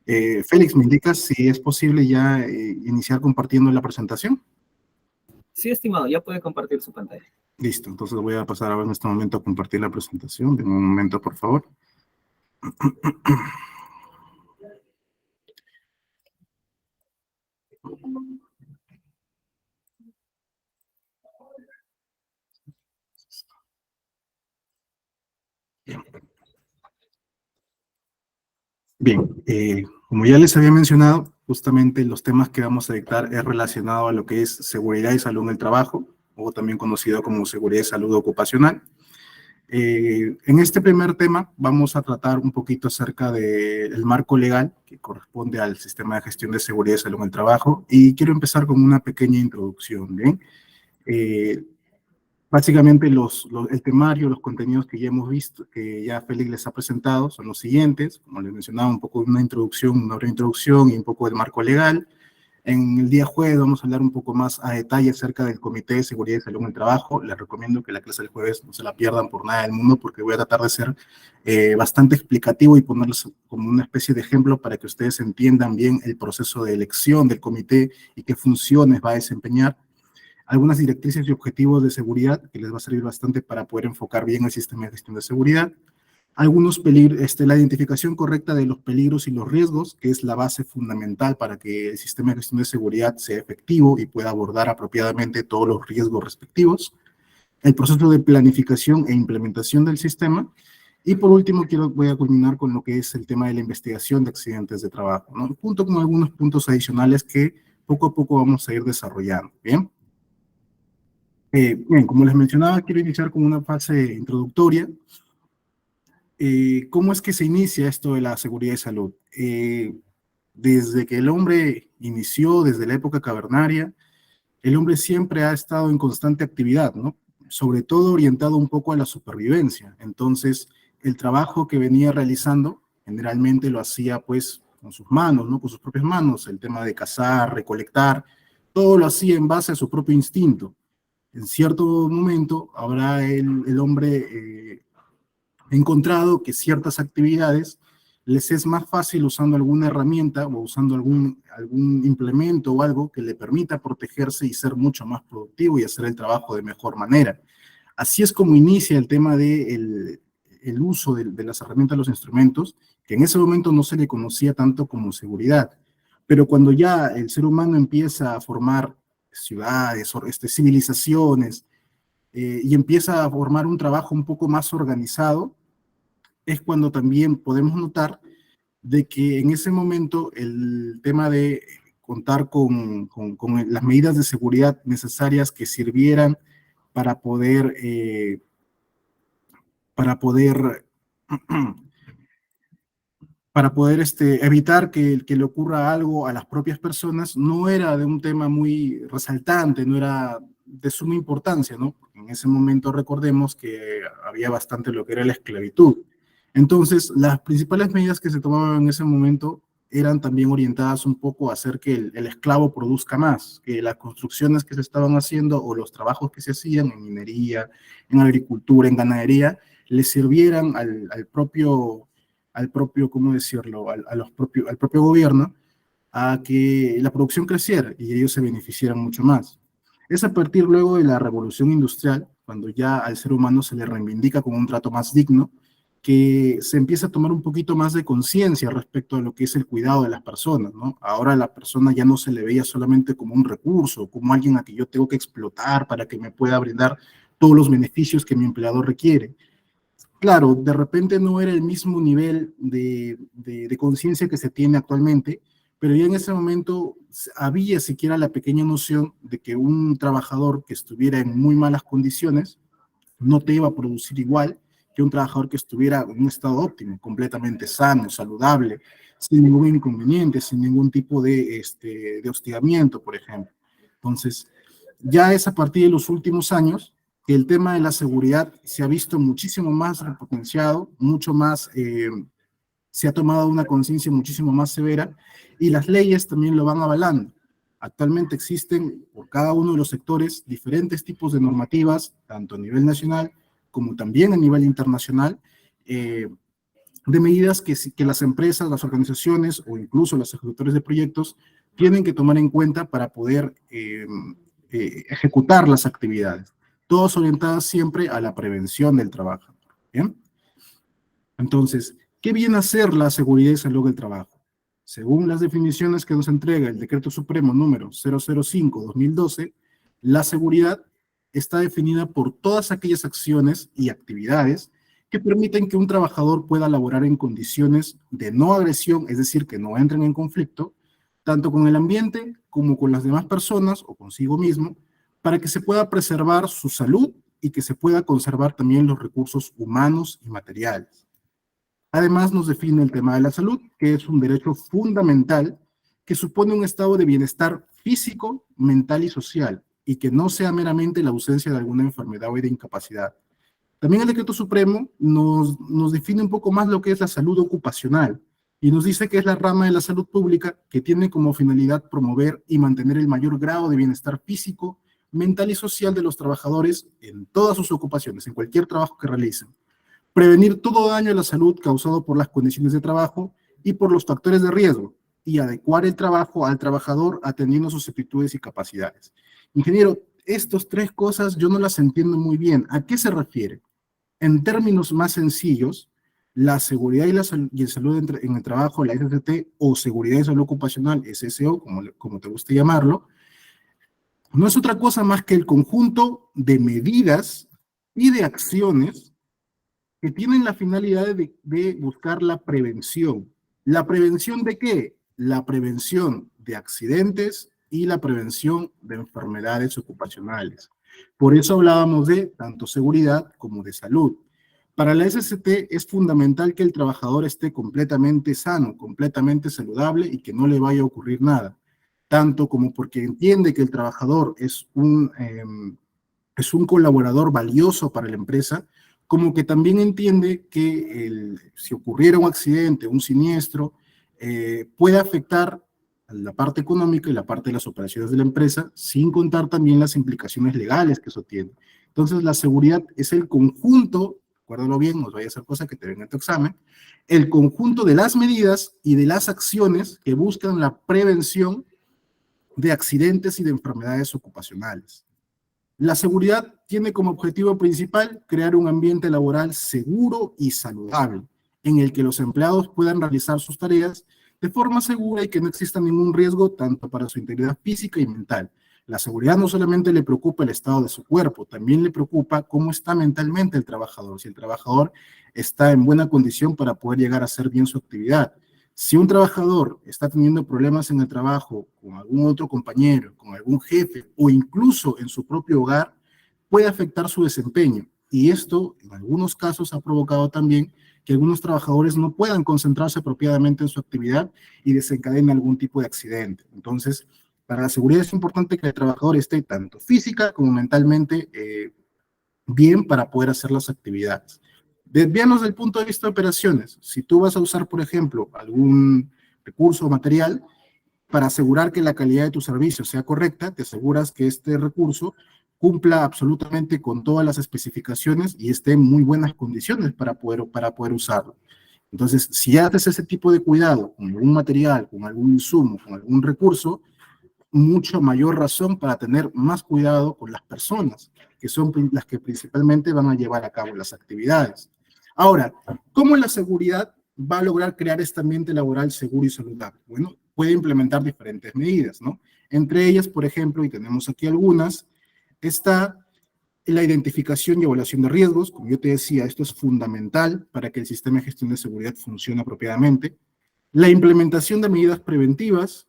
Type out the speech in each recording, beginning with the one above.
Félix, ¿me indicas si es posible ya iniciar compartiendo la presentación? Sí, estimado, ya puede compartir su pantalla. Listo, entonces voy a pasar ahora en este momento a compartir la presentación. Denme un momento, por favor. Bien, como ya les había mencionado, justamente los temas que vamos a dictar es relacionado a lo que es seguridad y salud en el trabajo, o también conocido como seguridad y salud ocupacional. En este primer tema vamos a tratar un poquito acerca del marco legal que corresponde al sistema de gestión de seguridad y salud en el trabajo, y quiero empezar con una pequeña introducción, ¿bien? Básicamente el temario, los contenidos que ya hemos visto, que ya Félix les ha presentado, son los siguientes. Como les mencionaba, un poco de una introducción, una breve introducción y un poco del marco legal. En el día jueves vamos a hablar un poco más a detalle acerca del Comité de Seguridad y Salud en el Trabajo. Les recomiendo que la clase del jueves no se la pierdan por nada del mundo, porque voy a tratar de ser bastante explicativo y ponerles como una especie de ejemplo para que ustedes entiendan bien el proceso de elección del comité y qué funciones va a desempeñar, algunas directrices y objetivos de seguridad que les va a servir bastante para poder enfocar bien el sistema de gestión de seguridad, algunos peligros, la identificación correcta de los peligros y los riesgos, que es la base fundamental para que el sistema de gestión de seguridad sea efectivo y pueda abordar apropiadamente todos los riesgos respectivos, el proceso de planificación e implementación del sistema, y por último voy a culminar con lo que es el tema de la investigación de accidentes de trabajo, ¿no? Junto con algunos puntos adicionales que poco a poco vamos a ir desarrollando, ¿bien? Bien, como les mencionaba, quiero iniciar con una fase introductoria. ¿Cómo es que se inicia esto de la seguridad y salud? Desde que el hombre inició, desde la época cavernaria, el hombre siempre ha estado en constante actividad, ¿no? Sobre todo orientado un poco a la supervivencia. Entonces, el trabajo que venía realizando, generalmente lo hacía pues con sus manos, ¿no? Con sus propias manos, el tema de cazar, recolectar, todo lo hacía en base a su propio instinto. En cierto momento habrá el hombre encontrado que ciertas actividades les es más fácil usando alguna herramienta o usando algún implemento o algo que le permita protegerse y ser mucho más productivo y hacer el trabajo de mejor manera. Así es como inicia el tema del el uso de las herramientas, los instrumentos, que en ese momento no se le conocía tanto como seguridad. Pero cuando ya el ser humano empieza a formar ciudades, civilizaciones, y empieza a formar un trabajo un poco más organizado, es cuando también podemos notar de que en ese momento el tema de contar con las medidas de seguridad necesarias que sirvieran para poder, para poder, para poder evitar que le ocurra algo a las propias personas, no era de un tema muy resaltante, no era de suma importancia, ¿no? Porque en ese momento recordemos que había bastante lo que era la esclavitud. Entonces, las principales medidas que se tomaban en ese momento eran también orientadas un poco a hacer que el esclavo produzca más, que las construcciones que se estaban haciendo o los trabajos que se hacían en minería, en agricultura, en ganadería, le sirvieran al propio, ¿cómo decirlo?, al propio gobierno, a que la producción creciera y ellos se beneficiaran mucho más. Es a partir luego de la revolución industrial, cuando ya al ser humano se le reivindica con un trato más digno, que se empieza a tomar un poquito más de conciencia respecto a lo que es el cuidado de las personas, ¿no? Ahora la persona ya no se le veía solamente como un recurso, como alguien a que yo tengo que explotar para que me pueda brindar todos los beneficios que mi empleador requiere. Claro, de repente no era el mismo nivel de conciencia que se tiene actualmente, pero ya en ese momento había siquiera la pequeña noción de que un trabajador que estuviera en muy malas condiciones no te iba a producir igual que un trabajador que estuviera en un estado óptimo, completamente sano, saludable, sin ningún inconveniente, sin ningún tipo de hostigamiento, por ejemplo. Entonces, ya es a partir de los últimos años que el tema de la seguridad se ha visto muchísimo más repotenciado, mucho más, se ha tomado una conciencia muchísimo más severa y las leyes también lo van avalando. Actualmente existen por cada uno de los sectores diferentes tipos de normativas, tanto a nivel nacional como también a nivel internacional, de medidas que las empresas, las organizaciones o incluso los ejecutores de proyectos tienen que tomar en cuenta para poder ejecutar las actividades, todas orientadas siempre a la prevención del trabajo. ¿Bien? Entonces, ¿qué viene a ser la seguridad y salud del trabajo? Según las definiciones que nos entrega el Decreto Supremo número 005/2012, la seguridad está definida por todas aquellas acciones y actividades que permiten que un trabajador pueda laborar en condiciones de no agresión, es decir, que no entren en conflicto, tanto con el ambiente como con las demás personas o consigo mismo, para que se pueda preservar su salud y que se pueda conservar también los recursos humanos y materiales. Además, nos define el tema de la salud, que es un derecho fundamental que supone un estado de bienestar físico, mental y social, y que no sea meramente la ausencia de alguna enfermedad o de incapacidad. También el Decreto Supremo nos define un poco más lo que es la salud ocupacional, y nos dice que es la rama de la salud pública que tiene como finalidad promover y mantener el mayor grado de bienestar físico, mental y social de los trabajadores en todas sus ocupaciones, en cualquier trabajo que realicen. Prevenir todo daño a la salud causado por las condiciones de trabajo y por los factores de riesgo, y adecuar el trabajo al trabajador atendiendo sus aptitudes y capacidades. Ingeniero, estas tres cosas yo no las entiendo muy bien. ¿A qué se refiere? En términos más sencillos, la seguridad y la salud en el trabajo, la SST, o seguridad y salud ocupacional, SSO, como te guste llamarlo, no es otra cosa más que el conjunto de medidas y de acciones que tienen la finalidad de buscar la prevención. ¿La prevención de qué? La prevención de accidentes y la prevención de enfermedades ocupacionales. Por eso hablábamos de tanto seguridad como de salud. Para la SST es fundamental que el trabajador esté completamente sano, completamente saludable y que no le vaya a ocurrir nada. Tanto como porque entiende que el trabajador es un colaborador valioso para la empresa, como que también entiende que si ocurriera un accidente, un siniestro, puede afectar a la parte económica y la parte de las operaciones de la empresa, sin contar también las implicaciones legales que eso tiene. Entonces, la seguridad es el conjunto, acuérdalo bien, no vaya a ser cosa que te venga en tu examen, el conjunto de las medidas y de las acciones que buscan la prevención de accidentes y de enfermedades ocupacionales. La seguridad tiene como objetivo principal crear un ambiente laboral seguro y saludable, en el que los empleados puedan realizar sus tareas de forma segura y que no exista ningún riesgo tanto para su integridad física y mental. La seguridad no solamente le preocupa el estado de su cuerpo, también le preocupa cómo está mentalmente el trabajador, si el trabajador está en buena condición para poder llegar a hacer bien su actividad. Si un trabajador está teniendo problemas en el trabajo con algún otro compañero, con algún jefe o incluso en su propio hogar, puede afectar su desempeño. Y esto, en algunos casos, ha provocado también que algunos trabajadores no puedan concentrarse apropiadamente en su actividad y desencadenen algún tipo de accidente. Entonces, para la seguridad es importante que el trabajador esté tanto física como mentalmente bien para poder hacer las actividades. Desviarnos del punto de vista de operaciones. Si tú vas a usar, por ejemplo, algún recurso o material, para asegurar que la calidad de tu servicio sea correcta, te aseguras que este recurso cumpla absolutamente con todas las especificaciones y esté en muy buenas condiciones para poder usarlo. Entonces, si haces ese tipo de cuidado con algún material, con algún insumo, con algún recurso, mucho mayor razón para tener más cuidado con las personas, que son las que principalmente van a llevar a cabo las actividades. Ahora, ¿cómo la seguridad va a lograr crear este ambiente laboral seguro y saludable? Bueno, puede implementar diferentes medidas, ¿no? Entre ellas, por ejemplo, y tenemos aquí algunas, está la identificación y evaluación de riesgos. Como yo te decía, esto es fundamental para que el sistema de gestión de seguridad funcione apropiadamente. La implementación de medidas preventivas,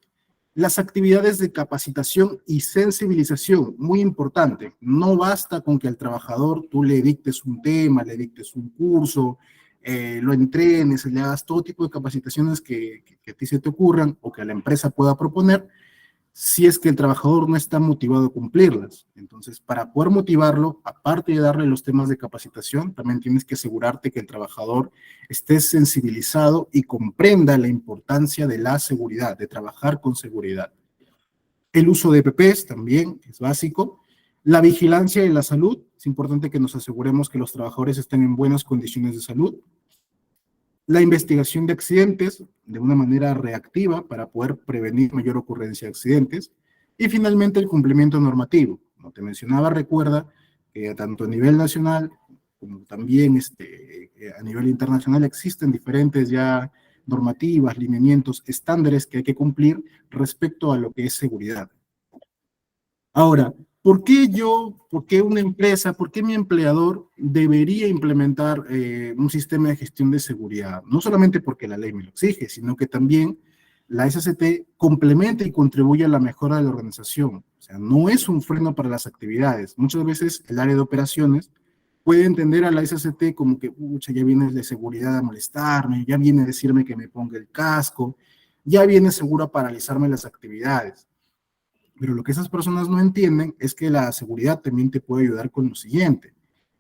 las actividades de capacitación y sensibilización, muy importante. No basta con que al trabajador tú le dictes un tema, le dictes un curso, lo entrenes, le hagas todo tipo de capacitaciones que a ti se te ocurran o que a la empresa pueda proponer, si es que el trabajador no está motivado a cumplirlas. Entonces, para poder motivarlo, aparte de darle los temas de capacitación, también tienes que asegurarte que el trabajador esté sensibilizado y comprenda la importancia de la seguridad, de trabajar con seguridad. El uso de EPPs también es básico. La vigilancia de la salud, es importante que nos aseguremos que los trabajadores estén en buenas condiciones de salud. la investigación de accidentes de una manera reactiva para poder prevenir mayor ocurrencia de accidentes, y finalmente el cumplimiento normativo. Como te mencionaba, recuerda que tanto a nivel nacional como también a nivel internacional existen diferentes ya normativas, lineamientos, estándares que hay que cumplir respecto a lo que es seguridad. Ahora, por qué una empresa, por qué mi empleador debería implementar un sistema de gestión de seguridad? No solamente porque la ley me lo exige, sino que también la SCT complementa y contribuye a la mejora de la organización. O sea, no es un freno para las actividades. Muchas veces el área de operaciones puede entender a la SCT como que, pucha, ya viene de seguridad a molestarme, ya viene a decirme que me ponga el casco, ya viene seguro a paralizarme las actividades. Pero lo que esas personas no entienden es que la seguridad también te puede ayudar con lo siguiente.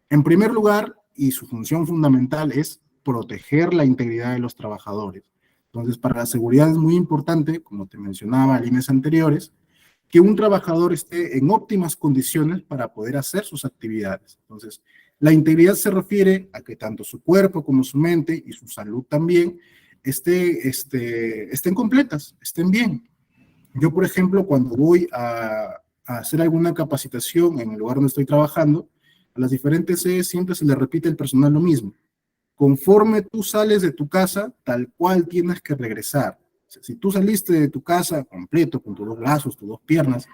En primer lugar, y su función fundamental es proteger la integridad de los trabajadores. Entonces, para la seguridad es muy importante, como te mencionaba en líneas anteriores, que un trabajador esté en óptimas condiciones para poder hacer sus actividades. Entonces, la integridad se refiere a que tanto su cuerpo como su mente y su salud también estén completas, estén bien. Yo, por ejemplo, cuando voy a hacer alguna capacitación en el lugar donde estoy trabajando, a las diferentes sedes siempre se le repite al personal lo mismo. Conforme tú sales de tu casa, tal cual tienes que regresar. O sea, si tú saliste de tu casa completo, con tus dos brazos, tus dos piernas,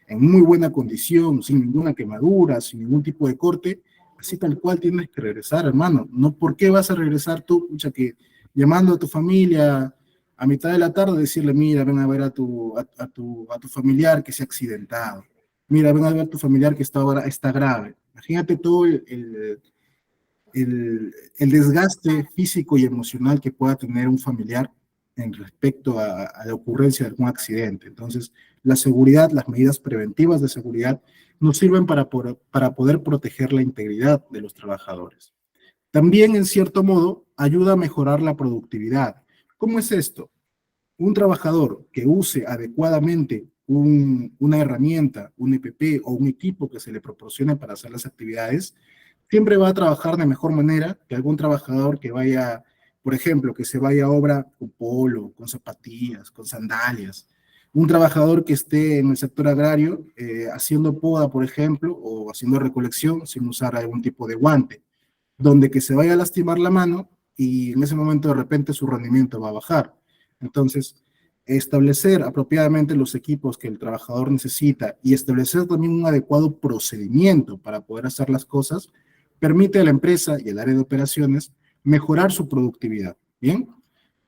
en muy buena condición, sin ninguna quemadura, sin ningún tipo de corte, así tal cual tienes que regresar, hermano. No, ¿por qué vas a regresar tú, pucha, que llamando a tu familia a mitad de la tarde, decirle, mira, ven a ver a tu familiar que se ha accidentado, mira, ven a ver a tu familiar que está grave? Imagínate todo el desgaste físico y emocional que pueda tener un familiar en respecto a la ocurrencia de algún accidente. Entonces, la seguridad, las medidas preventivas de seguridad nos sirven para poder proteger la integridad de los trabajadores. También, en cierto modo, ayuda a mejorar la productividad. ¿Cómo es esto? Un trabajador que use adecuadamente una herramienta, un EPP o un equipo que se le proporcione para hacer las actividades, siempre va a trabajar de mejor manera que algún trabajador que vaya, por ejemplo, que se vaya a obra con polo, con zapatillas, con sandalias. Un trabajador que esté en el sector agrario haciendo poda, por ejemplo, o haciendo recolección sin usar algún tipo de guante, donde que se vaya a lastimar la mano y en ese momento de repente su rendimiento va a bajar. Entonces, establecer apropiadamente los equipos que el trabajador necesita y establecer también un adecuado procedimiento para poder hacer las cosas permite a la empresa y al área de operaciones mejorar su productividad. Bien,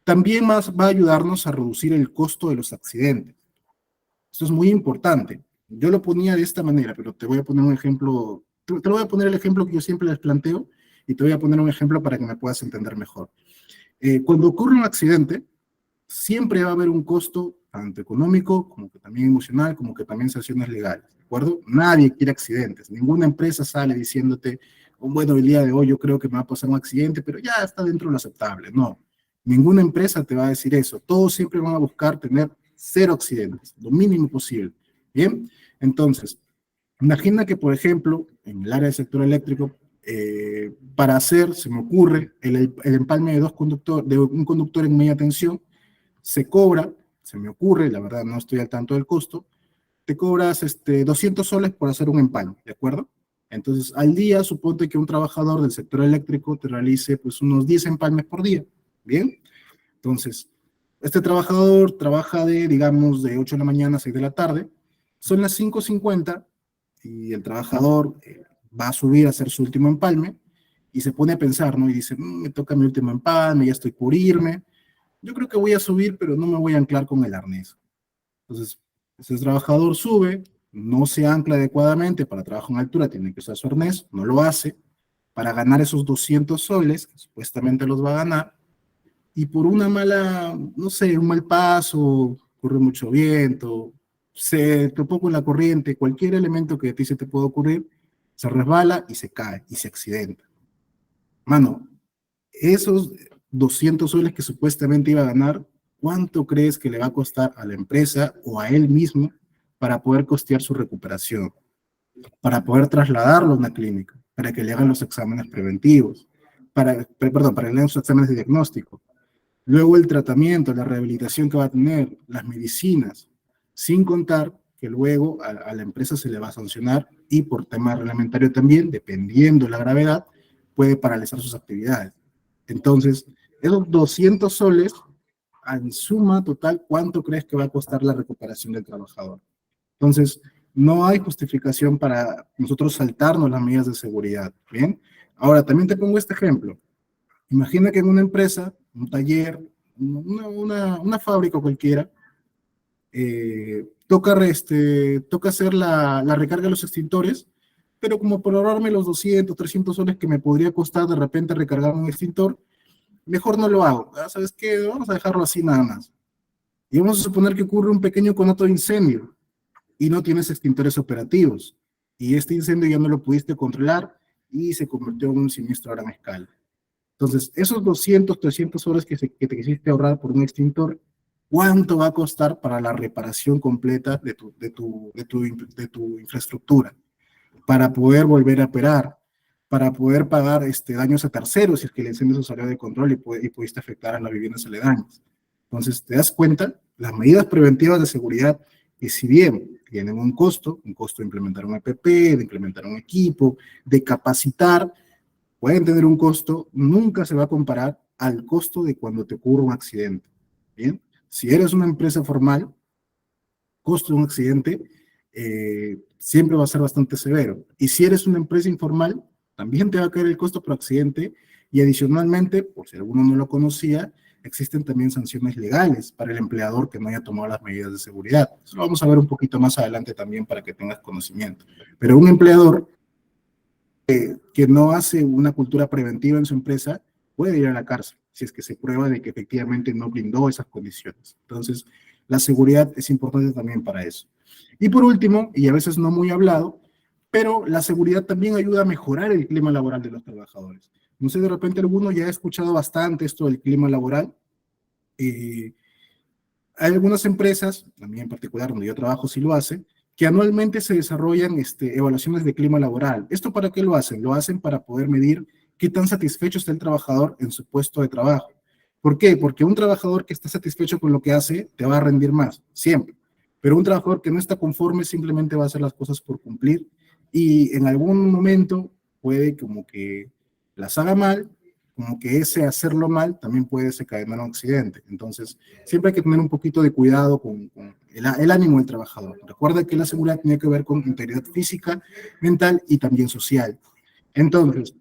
también más va a ayudarnos a reducir el costo de los accidentes. Esto es muy importante. Yo lo ponía de esta manera, pero te voy a poner un ejemplo, te voy a poner el ejemplo que yo siempre les planteo y te voy a poner un ejemplo para que me puedas entender mejor. Cuando ocurre un accidente, siempre va a haber un costo, tanto económico, como que también emocional, como que también sanciones legales, ¿de acuerdo? Nadie quiere accidentes, ninguna empresa sale diciéndote, oh, bueno, el día de hoy yo creo que me va a pasar un accidente, pero ya está dentro de lo aceptable. No, ninguna empresa te va a decir eso, todos siempre van a buscar tener cero accidentes, lo mínimo posible, ¿bien? Entonces, imagina que, por ejemplo, en el área del sector eléctrico, para hacer, se me ocurre, el empalme de un conductor en media tensión, se cobra, se me ocurre, la verdad no estoy al tanto del costo, te cobras 200 soles por hacer un empalme, ¿de acuerdo? Entonces, al día, suponte que un trabajador del sector eléctrico te realice pues unos 10 empalmes por día, ¿bien? Entonces, este trabajador trabaja digamos, de 8 de la mañana a 6 de la tarde, son las 5:50 y el trabajador va a subir a hacer su último empalme y se pone a pensar, ¿no? Y dice, me toca mi último empalme, ya estoy por irme, yo creo que voy a subir, pero no me voy a anclar con el arnés. Entonces, ese trabajador sube, no se ancla adecuadamente para trabajo en altura, tiene que usar su arnés, no lo hace, para ganar esos 200 soles, que supuestamente los va a ganar, y por una mala, no sé, un mal paso, corre mucho viento, se topó con la corriente, cualquier elemento que a ti se te pueda ocurrir, se resbala y se cae y se accidenta. Mano, esos 200 soles que supuestamente iba a ganar, ¿cuánto crees que le va a costar a la empresa o a él mismo para poder costear su recuperación? Para poder trasladarlo a una clínica, para que le hagan los exámenes preventivos, para realizar sus exámenes de diagnóstico. Luego el tratamiento, la rehabilitación que va a tener, las medicinas, sin contar que luego a la empresa se le va a sancionar y por tema reglamentario también, dependiendo de la gravedad, puede paralizar sus actividades. Entonces, esos 200 soles, en suma total, ¿cuánto crees que va a costar la recuperación del trabajador? Entonces, no hay justificación para nosotros saltarnos las medidas de seguridad, ¿bien? Ahora, también te pongo este ejemplo. Imagina que en una empresa, un taller, una fábrica cualquiera, toca hacer la recarga de los extintores, pero como por ahorrarme los 200, 300 soles que me podría costar de repente recargar un extintor, mejor no lo hago. ¿Sabes qué? Vamos a dejarlo así nada más. Y vamos a suponer que ocurre un pequeño conato de incendio y no tienes extintores operativos. Y este incendio ya no lo pudiste controlar y se convirtió en un siniestro a gran escala. Entonces, esos 200, 300 horas que te quisiste ahorrar por un extintor, ¿cuánto va a costar para la reparación completa de tu infraestructura? Para poder volver a operar, para poder pagar daños a terceros si es que el incendio se salió de control y pudiste afectar a las viviendas aledañas. Entonces, te das cuenta, las medidas preventivas de seguridad, que si bien tienen un costo de implementar un EPP, de implementar un equipo, de capacitar, pueden tener un costo, nunca se va a comparar al costo de cuando te ocurre un accidente. Bien, si eres una empresa formal, costo de un accidente siempre va a ser bastante severo. Y si eres una empresa informal, también te va a caer el costo por accidente y adicionalmente, por si alguno no lo conocía, existen también sanciones legales para el empleador que no haya tomado las medidas de seguridad. Eso lo vamos a ver un poquito más adelante también para que tengas conocimiento. Pero un empleador que no hace una cultura preventiva en su empresa puede ir a la cárcel si es que se prueba de que efectivamente no brindó esas condiciones. Entonces, la seguridad es importante también para eso. Y por último, y a veces no muy hablado, pero la seguridad también ayuda a mejorar el clima laboral de los trabajadores. No sé, de repente alguno ya ha escuchado bastante esto del clima laboral. Hay algunas empresas, también en particular donde yo trabajo sí lo hacen, que anualmente se desarrollan evaluaciones de clima laboral. ¿Esto para qué lo hacen? Lo hacen para poder medir qué tan satisfecho está el trabajador en su puesto de trabajo. ¿Por qué? Porque un trabajador que está satisfecho con lo que hace te va a rendir más, siempre. Pero un trabajador que no está conforme simplemente va a hacer las cosas por cumplir y en algún momento puede como que las haga mal, como que ese hacerlo mal también puede desencadenar un accidente. Entonces, siempre hay que tener un poquito de cuidado con el ánimo del trabajador. Recuerda que la seguridad tiene que ver con integridad física, mental y también social. Entonces,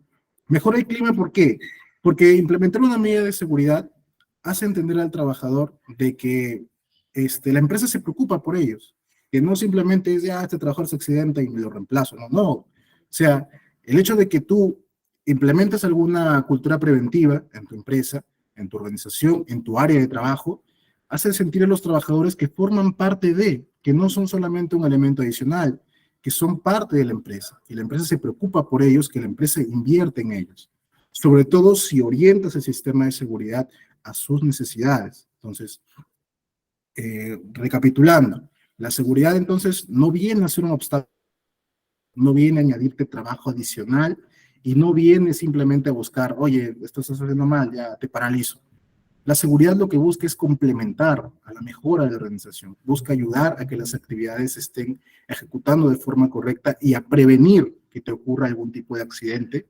mejora el clima, ¿por qué? Porque implementar una medida de seguridad hace entender al trabajador de que la empresa se preocupa por ellos, que no simplemente es, este trabajador se accidenta y me lo reemplazo, no, no. O sea, el hecho de que tú implementas alguna cultura preventiva en tu empresa, en tu organización, en tu área de trabajo, hace sentir a los trabajadores que forman parte de, que no son solamente un elemento adicional, que son parte de la empresa, que la empresa se preocupa por ellos, que la empresa invierte en ellos, sobre todo si orientas el sistema de seguridad a sus necesidades. Entonces, recapitulando, la seguridad entonces no viene a ser un obstáculo, no viene a añadirte trabajo adicional y no viene simplemente a buscar, oye, esto estás haciendo mal, ya te paralizo. La seguridad lo que busca es complementar a la mejora de la organización, busca ayudar a que las actividades se estén ejecutando de forma correcta y a prevenir que te ocurra algún tipo de accidente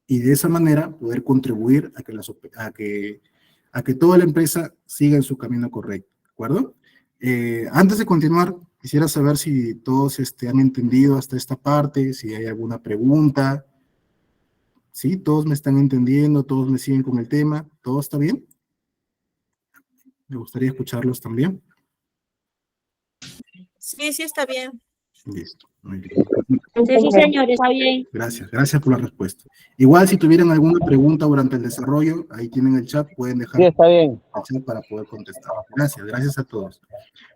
y de esa manera poder contribuir a que toda la empresa siga en su camino correcto, ¿de acuerdo? Antes de continuar, quisiera saber si todos han entendido hasta esta parte, si hay alguna pregunta. ¿Sí? ¿Todos me están entendiendo? ¿Todos me siguen con el tema? ¿Todo está bien? Me gustaría escucharlos también. Sí, sí, está bien. Listo, muy bien. Sí, señor, está bien. Gracias por la respuesta. Igual si tuvieran alguna pregunta durante el desarrollo, ahí tienen el chat, pueden dejar Sí, está bien. el chat para poder contestar. Gracias a todos.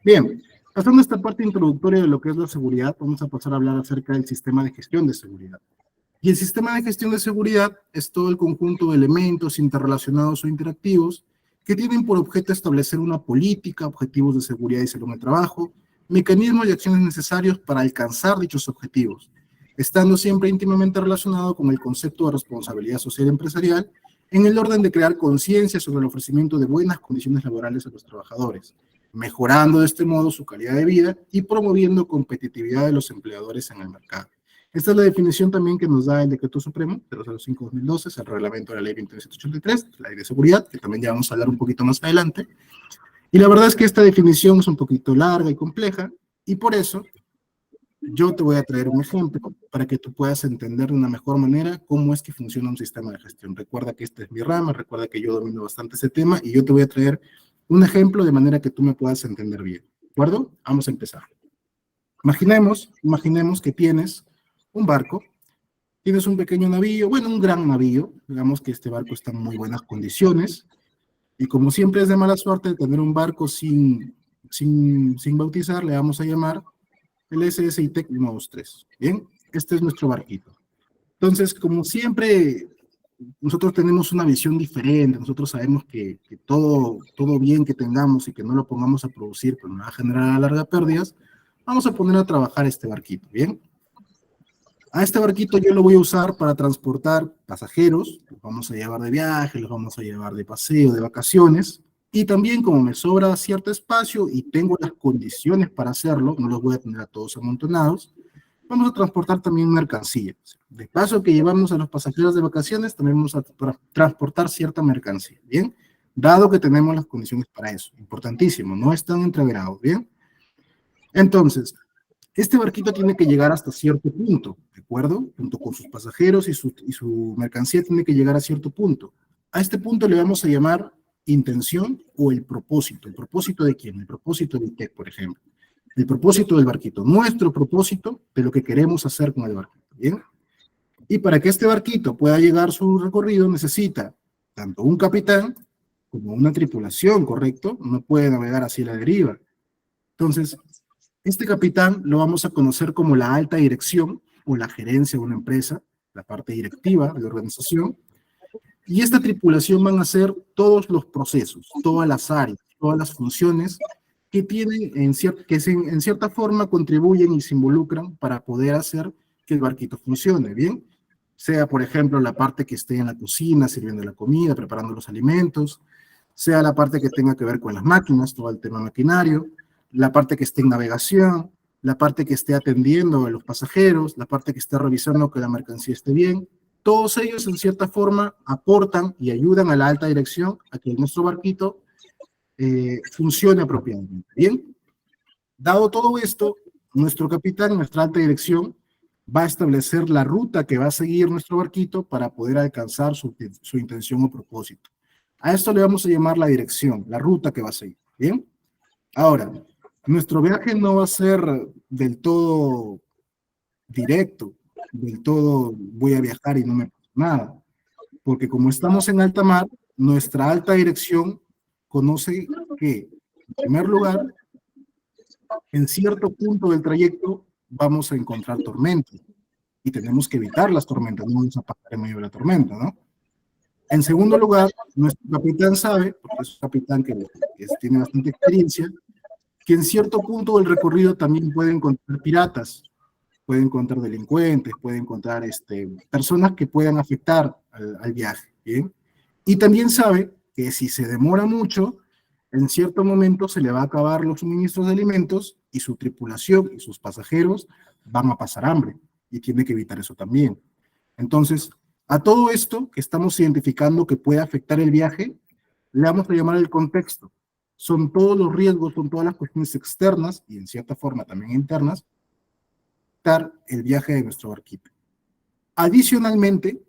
Bien, pasando a esta parte introductoria de lo que es la seguridad, vamos a pasar a hablar acerca del sistema de gestión de seguridad. Y el sistema de gestión de seguridad es todo el conjunto de elementos interrelacionados o interactivos que tienen por objeto establecer una política, objetivos de seguridad y salud en el trabajo, mecanismos y acciones necesarios para alcanzar dichos objetivos, estando siempre íntimamente relacionado con el concepto de responsabilidad social empresarial, en el orden de crear conciencia sobre el ofrecimiento de buenas condiciones laborales a los trabajadores, mejorando de este modo su calidad de vida y promoviendo competitividad de los empleadores en el mercado. Esta es la definición también que nos da el Decreto Supremo 005-2012, el reglamento de la Ley 2783, la Ley de Seguridad, que también ya vamos a hablar un poquito más adelante. Y la verdad es que esta definición es un poquito larga y compleja, y por eso yo te voy a traer un ejemplo para que tú puedas entender de una mejor manera cómo es que funciona un sistema de gestión. Recuerda que esta es mi rama, recuerda que yo domino bastante ese tema, y yo te voy a traer un ejemplo de manera que tú me puedas entender bien. ¿De acuerdo? Vamos a empezar. Imaginemos que tienes un barco, tienes un pequeño navío, bueno, un gran navío, digamos que este barco está en muy buenas condiciones, y como siempre es de mala suerte tener un barco sin bautizar, le vamos a llamar el SS ITEC 123. Bien, este es nuestro barquito. Entonces, como siempre, nosotros tenemos una visión diferente, nosotros sabemos que todo bien que tengamos y que no lo pongamos a producir, pues nos va a generar a larga pérdidas, vamos a poner a trabajar este barquito, ¿bien? A este barquito yo lo voy a usar para transportar pasajeros, los vamos a llevar de viaje, los vamos a llevar de paseo, de vacaciones, y también como me sobra cierto espacio y tengo las condiciones para hacerlo, no los voy a tener a todos amontonados, vamos a transportar también mercancía. De paso que llevamos a los pasajeros de vacaciones, también vamos a transportar cierta mercancía, ¿bien? Dado que tenemos las condiciones para eso, importantísimo, no están entreverados, ¿bien? Entonces, este barquito tiene que llegar hasta cierto punto, ¿de acuerdo? Junto con sus pasajeros y su mercancía tiene que llegar a cierto punto. A este punto le vamos a llamar intención o el propósito. ¿El propósito de quién? El propósito de ITEC, por ejemplo. El propósito del barquito. Nuestro propósito de lo que queremos hacer con el barquito, ¿bien? Y para que este barquito pueda llegar a su recorrido necesita tanto un capitán como una tripulación, ¿correcto? No puede navegar así a la deriva. Entonces, este capitán lo vamos a conocer como la alta dirección o la gerencia de una empresa, la parte directiva de la organización, y esta tripulación van a hacer todos los procesos, todas las áreas, todas las funciones que tienen, en cierta forma contribuyen y se involucran para poder hacer que el barquito funcione, ¿bien? Sea, por ejemplo, la parte que esté en la cocina, sirviendo la comida, preparando los alimentos, sea la parte que tenga que ver con las máquinas, todo el tema maquinario, la parte que esté en navegación, la parte que esté atendiendo a los pasajeros, la parte que esté revisando que la mercancía esté bien. Todos ellos, en cierta forma, aportan y ayudan a la alta dirección a que nuestro barquito funcione apropiadamente. Bien, dado todo esto, nuestro capitán, nuestra alta dirección, va a establecer la ruta que va a seguir nuestro barquito para poder alcanzar su intención o propósito. A esto le vamos a llamar la dirección, la ruta que va a seguir. Bien, ahora, nuestro viaje no va a ser del todo directo, del todo voy a viajar y no me pasa nada, porque como estamos en alta mar, nuestra alta dirección conoce que, en primer lugar, en cierto punto del trayecto vamos a encontrar tormentas y tenemos que evitar las tormentas, no vamos a pasar en medio de la tormenta, ¿no? En segundo lugar, nuestro capitán sabe, porque es un capitán que tiene bastante experiencia, que en cierto punto del recorrido también puede encontrar piratas, puede encontrar delincuentes, puede encontrar personas que puedan afectar al viaje, ¿bien? Y también sabe que si se demora mucho, en cierto momento se le va a acabar los suministros de alimentos y su tripulación y sus pasajeros van a pasar hambre y tiene que evitar eso también. Entonces, a todo esto que estamos identificando que puede afectar el viaje, le vamos a llamar el contexto. Son todos los riesgos, son todas las cuestiones externas y en cierta forma también internas, el viaje de nuestro barquito. Adicionalmente,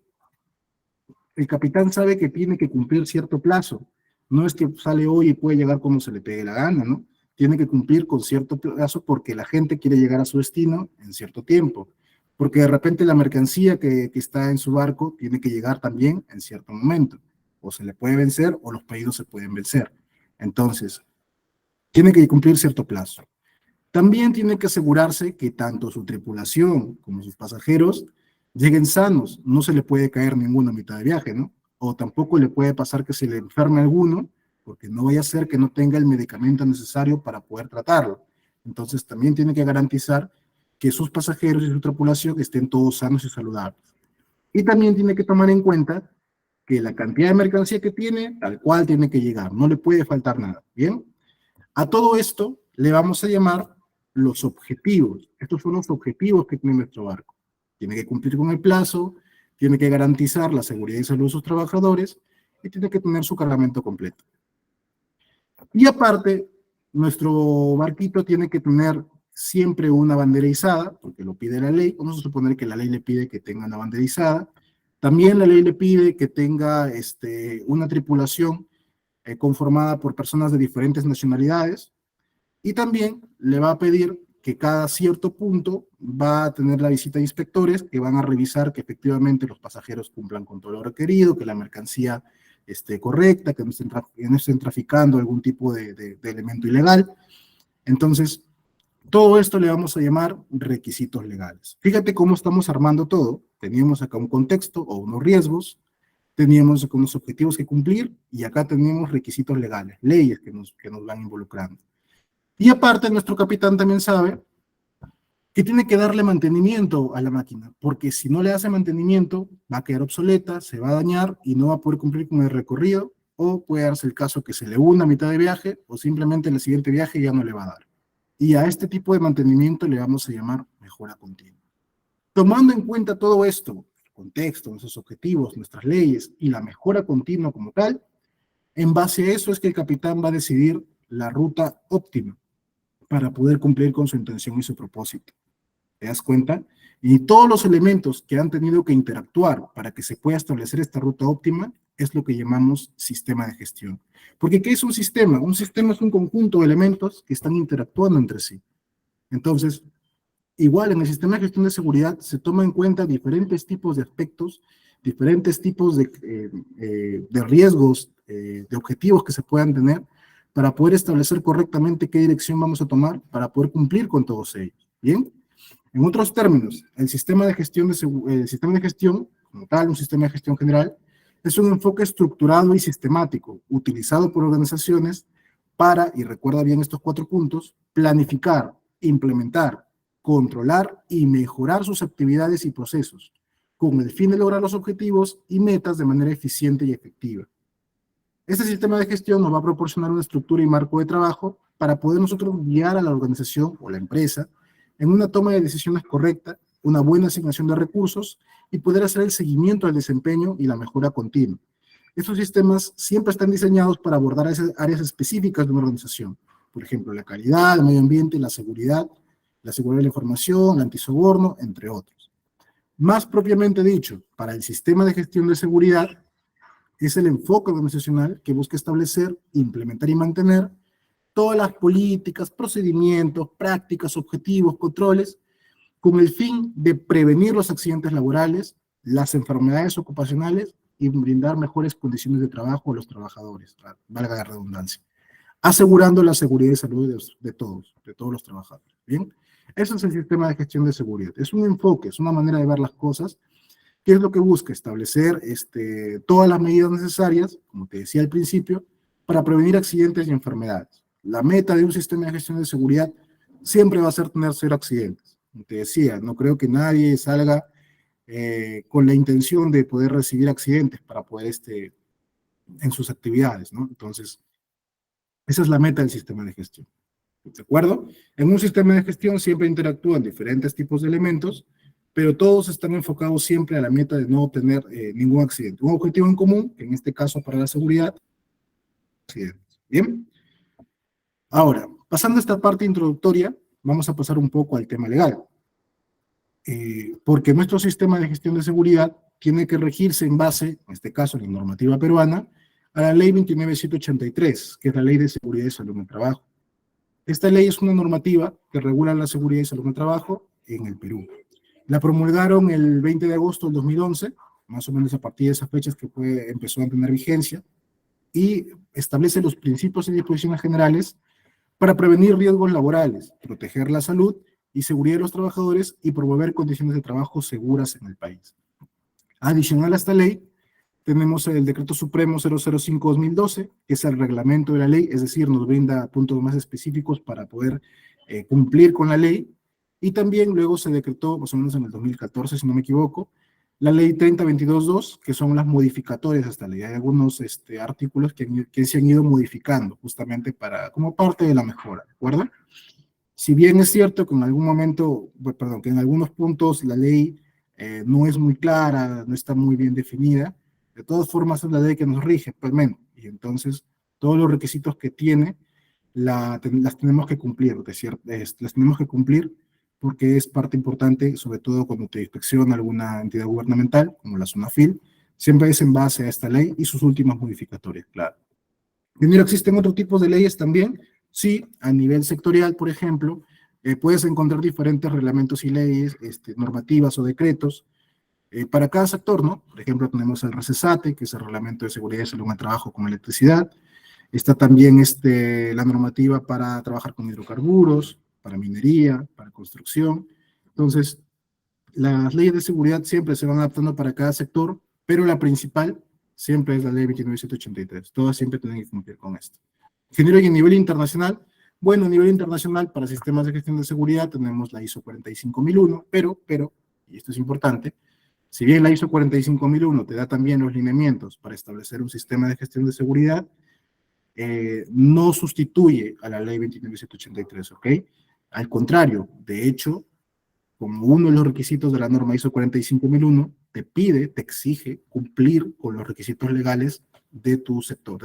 el capitán sabe que tiene que cumplir cierto plazo. No es que sale hoy y puede llegar como se le pegue la gana, ¿no? Tiene que cumplir con cierto plazo porque la gente quiere llegar a su destino en cierto tiempo. Porque de repente la mercancía que está en su barco tiene que llegar también en cierto momento. O se le puede vencer o los pedidos se pueden vencer. Entonces, tiene que cumplir cierto plazo. También tiene que asegurarse que tanto su tripulación como sus pasajeros lleguen sanos. No se le puede caer ninguno a mitad de viaje, ¿no? O tampoco le puede pasar que se le enferme alguno, porque no vaya a ser que no tenga el medicamento necesario para poder tratarlo. Entonces también tiene que garantizar que sus pasajeros y su tripulación estén todos sanos y saludables. Y también tiene que tomar en cuenta que la cantidad de mercancía que tiene, tal cual tiene que llegar, no le puede faltar nada, ¿bien? A todo esto le vamos a llamar los objetivos. Estos son los objetivos que tiene nuestro barco. Tiene que cumplir con el plazo, tiene que garantizar la seguridad y salud de sus trabajadores y tiene que tener su cargamento completo. Y aparte, nuestro barquito tiene que tener siempre una bandera izada, porque lo pide la ley. Vamos a suponer que la ley le pide que tenga una bandera izada. También la ley le pide que tenga una tripulación conformada por personas de diferentes nacionalidades. Y también le va a pedir que cada cierto punto va a tener la visita de inspectores que van a revisar que efectivamente los pasajeros cumplan con todo lo requerido, que la mercancía esté correcta, que no estén traficando algún tipo de elemento ilegal. Entonces, todo esto le vamos a llamar requisitos legales. Fíjate cómo estamos armando todo. Teníamos acá un contexto o unos riesgos, teníamos acá unos objetivos que cumplir y acá tenemos requisitos legales, leyes que nos van involucrando. Y aparte, nuestro capitán también sabe que tiene que darle mantenimiento a la máquina, porque si no le hace mantenimiento, va a quedar obsoleta, se va a dañar y no va a poder cumplir con el recorrido, o puede darse el caso que se le hunda a mitad de viaje, o simplemente en el siguiente viaje ya no le va a dar. Y a este tipo de mantenimiento le vamos a llamar mejora continua. Tomando en cuenta todo esto, el contexto, nuestros objetivos, nuestras leyes y la mejora continua como tal, en base a eso es que el capitán va a decidir la ruta óptima para poder cumplir con su intención y su propósito. ¿Te das cuenta? Y todos los elementos que han tenido que interactuar para que se pueda establecer esta ruta óptima es lo que llamamos sistema de gestión. Porque ¿qué es un sistema? Un sistema es un conjunto de elementos que están interactuando entre sí. Entonces, igual en el sistema de gestión de seguridad se toma en cuenta diferentes tipos de aspectos, diferentes tipos de riesgos, de objetivos que se puedan tener para poder establecer correctamente qué dirección vamos a tomar para poder cumplir con todos ellos. ¿Bien? En otros términos, el sistema de gestión, como tal, un sistema de gestión general, es un enfoque estructurado y sistemático, utilizado por organizaciones para, y recuerda bien estos 4 puntos, planificar, implementar, controlar y mejorar sus actividades y procesos, con el fin de lograr los objetivos y metas de manera eficiente y efectiva. Este sistema de gestión nos va a proporcionar una estructura y marco de trabajo para poder nosotros guiar a la organización o la empresa en una toma de decisiones correcta, una buena asignación de recursos y poder hacer el seguimiento del desempeño y la mejora continua. Estos sistemas siempre están diseñados para abordar áreas específicas de una organización, por ejemplo, la calidad, el medio ambiente, la seguridad de la información, el antisoborno, entre otros. Más propiamente dicho, para el sistema de gestión de seguridad, es el enfoque organizacional que busca establecer, implementar y mantener todas las políticas, procedimientos, prácticas, objetivos, controles, con el fin de prevenir los accidentes laborales, las enfermedades ocupacionales y brindar mejores condiciones de trabajo a los trabajadores, valga la redundancia, asegurando la seguridad y salud de todos los trabajadores. ¿Bien? Ese es el sistema de gestión de seguridad. Es un enfoque, es una manera de ver las cosas. ¿Qué es lo que busca? Establecer todas las medidas necesarias, como te decía al principio, para prevenir accidentes y enfermedades. La meta de un sistema de gestión de seguridad siempre va a ser tener 0 accidentes. Como te decía, no creo que nadie salga con la intención de poder recibir accidentes para poder en sus actividades, ¿no? Entonces, esa es la meta del sistema de gestión. ¿De acuerdo? En un sistema de gestión siempre interactúan diferentes tipos de elementos, pero todos están enfocados siempre a la meta de no tener ningún accidente. Un objetivo en común, que en este caso para la seguridad, accidentes. ¿Bien? Ahora, pasando a esta parte introductoria, vamos a pasar un poco al tema legal. Porque nuestro sistema de gestión de seguridad tiene que regirse en base, en este caso en la normativa peruana, a la ley 29783, que es la ley de seguridad y salud en el trabajo. Esta ley es una normativa que regula la seguridad y salud en el trabajo en el Perú. La promulgaron el 20 de agosto del 2011, más o menos a partir de esas fechas que empezó a tener vigencia, y establece los principios y disposiciones generales para prevenir riesgos laborales, proteger la salud y seguridad de los trabajadores y promover condiciones de trabajo seguras en el país. Adicional a esta ley, tenemos el Decreto Supremo 005-2012, que es el reglamento de la ley, es decir, nos brinda puntos más específicos para poder cumplir con la ley, Y también luego se decretó, más o menos en el 2014, si no me equivoco, la ley 3022-2, que son las modificatorias a esta ley. Hay algunos artículos que se han ido modificando justamente como parte de la mejora, ¿de acuerdo? Si bien es cierto que en algún momento, perdón, que en algunos puntos la ley no es muy clara, no está muy bien definida, de todas formas es la ley que nos rige actualmente. Y entonces todos los requisitos que tiene las tenemos que cumplir, las tenemos que cumplir porque es parte importante, sobre todo cuando te inspecciona alguna entidad gubernamental, como la SUNAFIL, siempre es en base a esta ley y sus últimas modificatorias, claro. Primero, existen otros tipos de leyes también, sí, a nivel sectorial, por ejemplo, puedes encontrar diferentes reglamentos y leyes, normativas o decretos, para cada sector, ¿no? Por ejemplo, tenemos el RECESATE, que es el Reglamento de Seguridad y Salud en el Trabajo con Electricidad. Está también la normativa para trabajar con hidrocarburos, para minería, para construcción. Entonces, las leyes de seguridad siempre se van adaptando para cada sector, pero la principal siempre es la ley 29783. Todas siempre tienen que cumplir con esto. Ingeniero, y a nivel internacional, bueno, a nivel internacional, para sistemas de gestión de seguridad tenemos la ISO 45001, pero, y esto es importante, si bien la ISO 45001 te da también los lineamientos para establecer un sistema de gestión de seguridad, no sustituye a la ley 29783, ¿ok? Al contrario, de hecho, como uno de los requisitos de la norma ISO 45001, te pide, te exige cumplir con los requisitos legales de tu sector,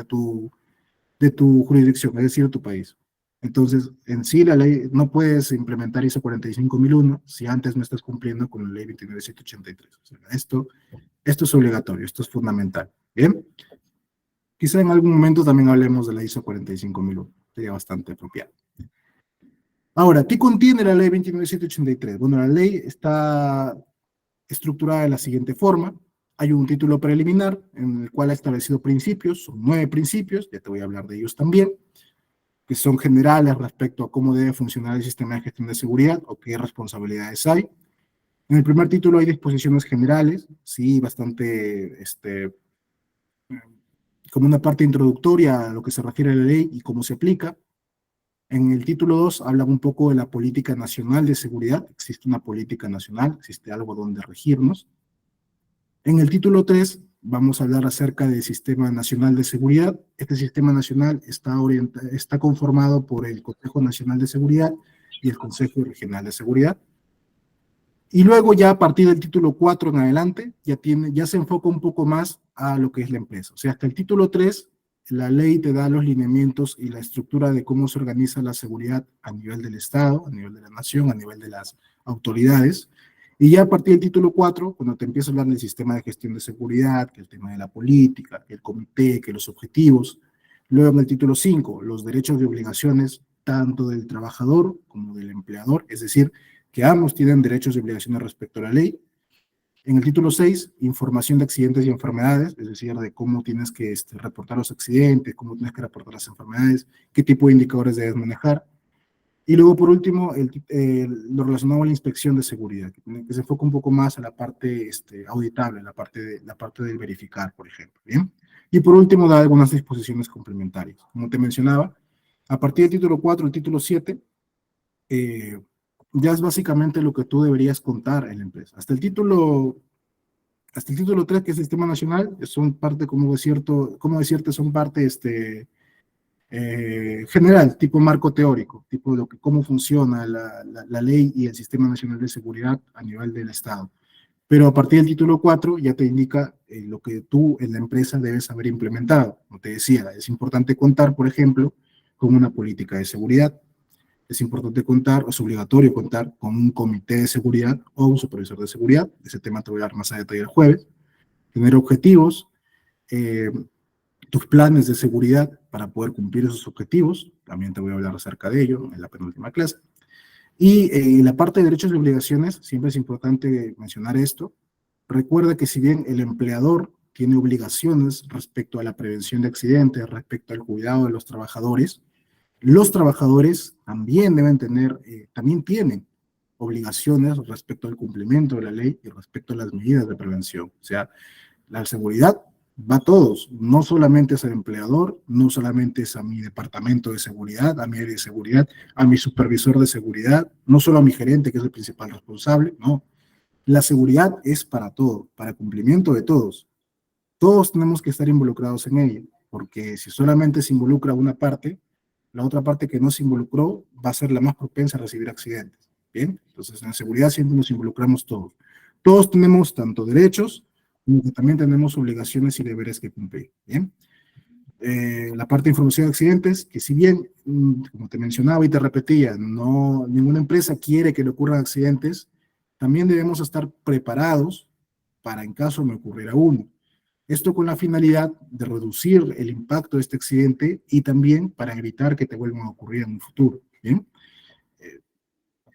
de tu jurisdicción, es decir, de tu país. Entonces, en sí, la ley, no puedes implementar ISO 45001 si antes no estás cumpliendo con la ley 29783. O sea, esto es obligatorio, esto es fundamental. ¿Bien? Quizá en algún momento también hablemos de la ISO 45001, sería bastante apropiado. Ahora, ¿qué contiene la ley 29783? Bueno, la ley está estructurada de la siguiente forma. Hay un título preliminar en el cual ha establecido principios, son 9 principios, ya te voy a hablar de ellos también, que son generales respecto a cómo debe funcionar el sistema de gestión de seguridad o qué responsabilidades hay. En el primer título hay disposiciones generales, sí, bastante, como una parte introductoria a lo que se refiere a la ley y cómo se aplica. En el título 2 habla un poco de la política nacional de seguridad. Existe una política nacional, existe algo donde regirnos. En el título 3 vamos a hablar acerca del Sistema Nacional de Seguridad. Este Sistema Nacional está conformado por el Consejo Nacional de Seguridad y el Consejo Regional de Seguridad. Y luego ya a partir del título 4 en adelante, ya se enfoca un poco más a lo que es la empresa. O sea, hasta el título 3, la ley te da los lineamientos y la estructura de cómo se organiza la seguridad a nivel del Estado, a nivel de la nación, a nivel de las autoridades. Y ya a partir del título 4, cuando te empieza a hablar del sistema de gestión de seguridad, que el tema de la política, que el comité, que los objetivos. Luego en el título 5, los derechos y obligaciones tanto del trabajador como del empleador, es decir, que ambos tienen derechos y obligaciones respecto a la ley. En el título 6, información de accidentes y enfermedades, es decir, de cómo tienes que reportar los accidentes, cómo tienes que reportar las enfermedades, qué tipo de indicadores debes manejar. Y luego, por último, lo relacionado a la inspección de seguridad, que se enfoca un poco más a la parte auditable, la parte de verificar, por ejemplo. ¿Bien? Y por último, da algunas disposiciones complementarias. Como te mencionaba, a partir del título 4, el título 7, ya es básicamente lo que tú deberías contar en la empresa. Hasta el título 3, que es el Sistema Nacional, son parte, como decirte, son parte general, tipo marco teórico, tipo de cómo funciona la ley y el Sistema Nacional de Seguridad a nivel del Estado. Pero a partir del título 4 ya te indica lo que tú en la empresa debes haber implementado. Como te decía, es importante contar, por ejemplo, con una política de seguridad. Es importante contar, es obligatorio contar con un comité de seguridad o un supervisor de seguridad. Ese tema te voy a dar más a detalle el jueves. Tener objetivos, tus planes de seguridad para poder cumplir esos objetivos. También te voy a hablar acerca de ello en la penúltima clase. Y la parte de derechos y obligaciones, siempre es importante mencionar esto. Recuerda que si bien el empleador tiene obligaciones respecto a la prevención de accidentes, respecto al cuidado de los trabajadores también deben tener, también tienen obligaciones respecto al cumplimiento de la ley y respecto a las medidas de prevención. O sea, la seguridad va a todos, no solamente es al empleador, no solamente es a mi departamento de seguridad, a mi área de seguridad, a mi supervisor de seguridad, no solo a mi gerente, que es el principal responsable, no. La seguridad es para todo, para cumplimiento de todos. Todos tenemos que estar involucrados en ella, porque si solamente se involucra una parte, la otra parte que no se involucró va a ser la más propensa a recibir accidentes. ¿Bien? Entonces, en la seguridad siempre nos involucramos todos. Todos tenemos tanto derechos como que también tenemos obligaciones y deberes que cumplir. ¿Bien? La parte de información de accidentes, que si bien, como te mencionaba y te repetía, no, ninguna empresa quiere que le ocurran accidentes, también debemos estar preparados para en caso me ocurriera uno. Esto con la finalidad de reducir el impacto de este accidente y también para evitar que te vuelvan a ocurrir en un futuro. ¿Bien?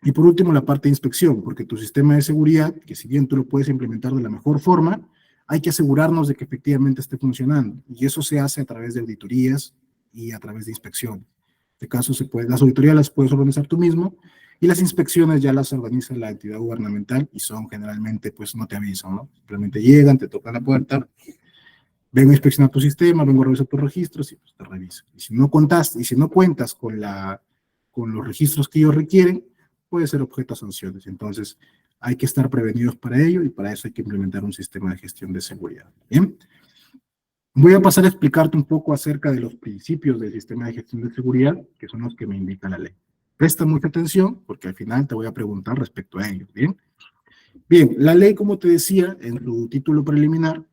Y por último, la parte de inspección, porque tu sistema de seguridad, que si bien tú lo puedes implementar de la mejor forma, hay que asegurarnos de que efectivamente esté funcionando. Y eso se hace a través de auditorías y a través de inspecciones. En este caso, las auditorías las puedes organizar tú mismo y las inspecciones ya las organiza la entidad gubernamental y son generalmente, pues no te avisan, ¿no? Simplemente llegan, te tocan la puerta, vengo a inspeccionar tu sistema, vengo a revisar tus registros y pues te reviso. Y si no cuentas con los registros que ellos requieren, puede ser objeto a sanciones. Entonces, hay que estar prevenidos para ello y para eso hay que implementar un sistema de gestión de seguridad. Bien. Voy a pasar a explicarte un poco acerca de los principios del sistema de gestión de seguridad, que son los que me indica la ley. Presta mucha atención porque al final te voy a preguntar respecto a ellos. Bien. Bien, la ley, como te decía, en su título preliminar,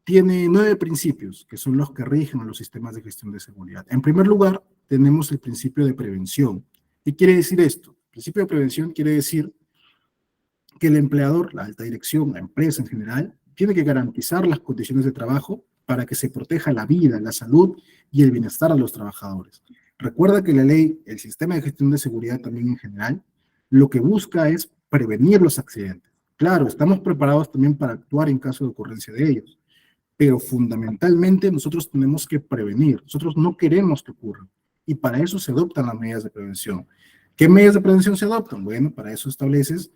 tiene 9 principios que son los que rigen a los sistemas de gestión de seguridad. En primer lugar, tenemos el principio de prevención. ¿Qué quiere decir esto? El principio de prevención quiere decir que el empleador, la alta dirección, la empresa en general, tiene que garantizar las condiciones de trabajo para que se proteja la vida, la salud y el bienestar de los trabajadores. Recuerda que la ley, el sistema de gestión de seguridad también en general, lo que busca es prevenir los accidentes. Claro, estamos preparados también para actuar en caso de ocurrencia de ellos, pero fundamentalmente nosotros tenemos que prevenir, nosotros no queremos que ocurra, y para eso se adoptan las medidas de prevención. ¿Qué medidas de prevención se adoptan? Bueno, para eso estableces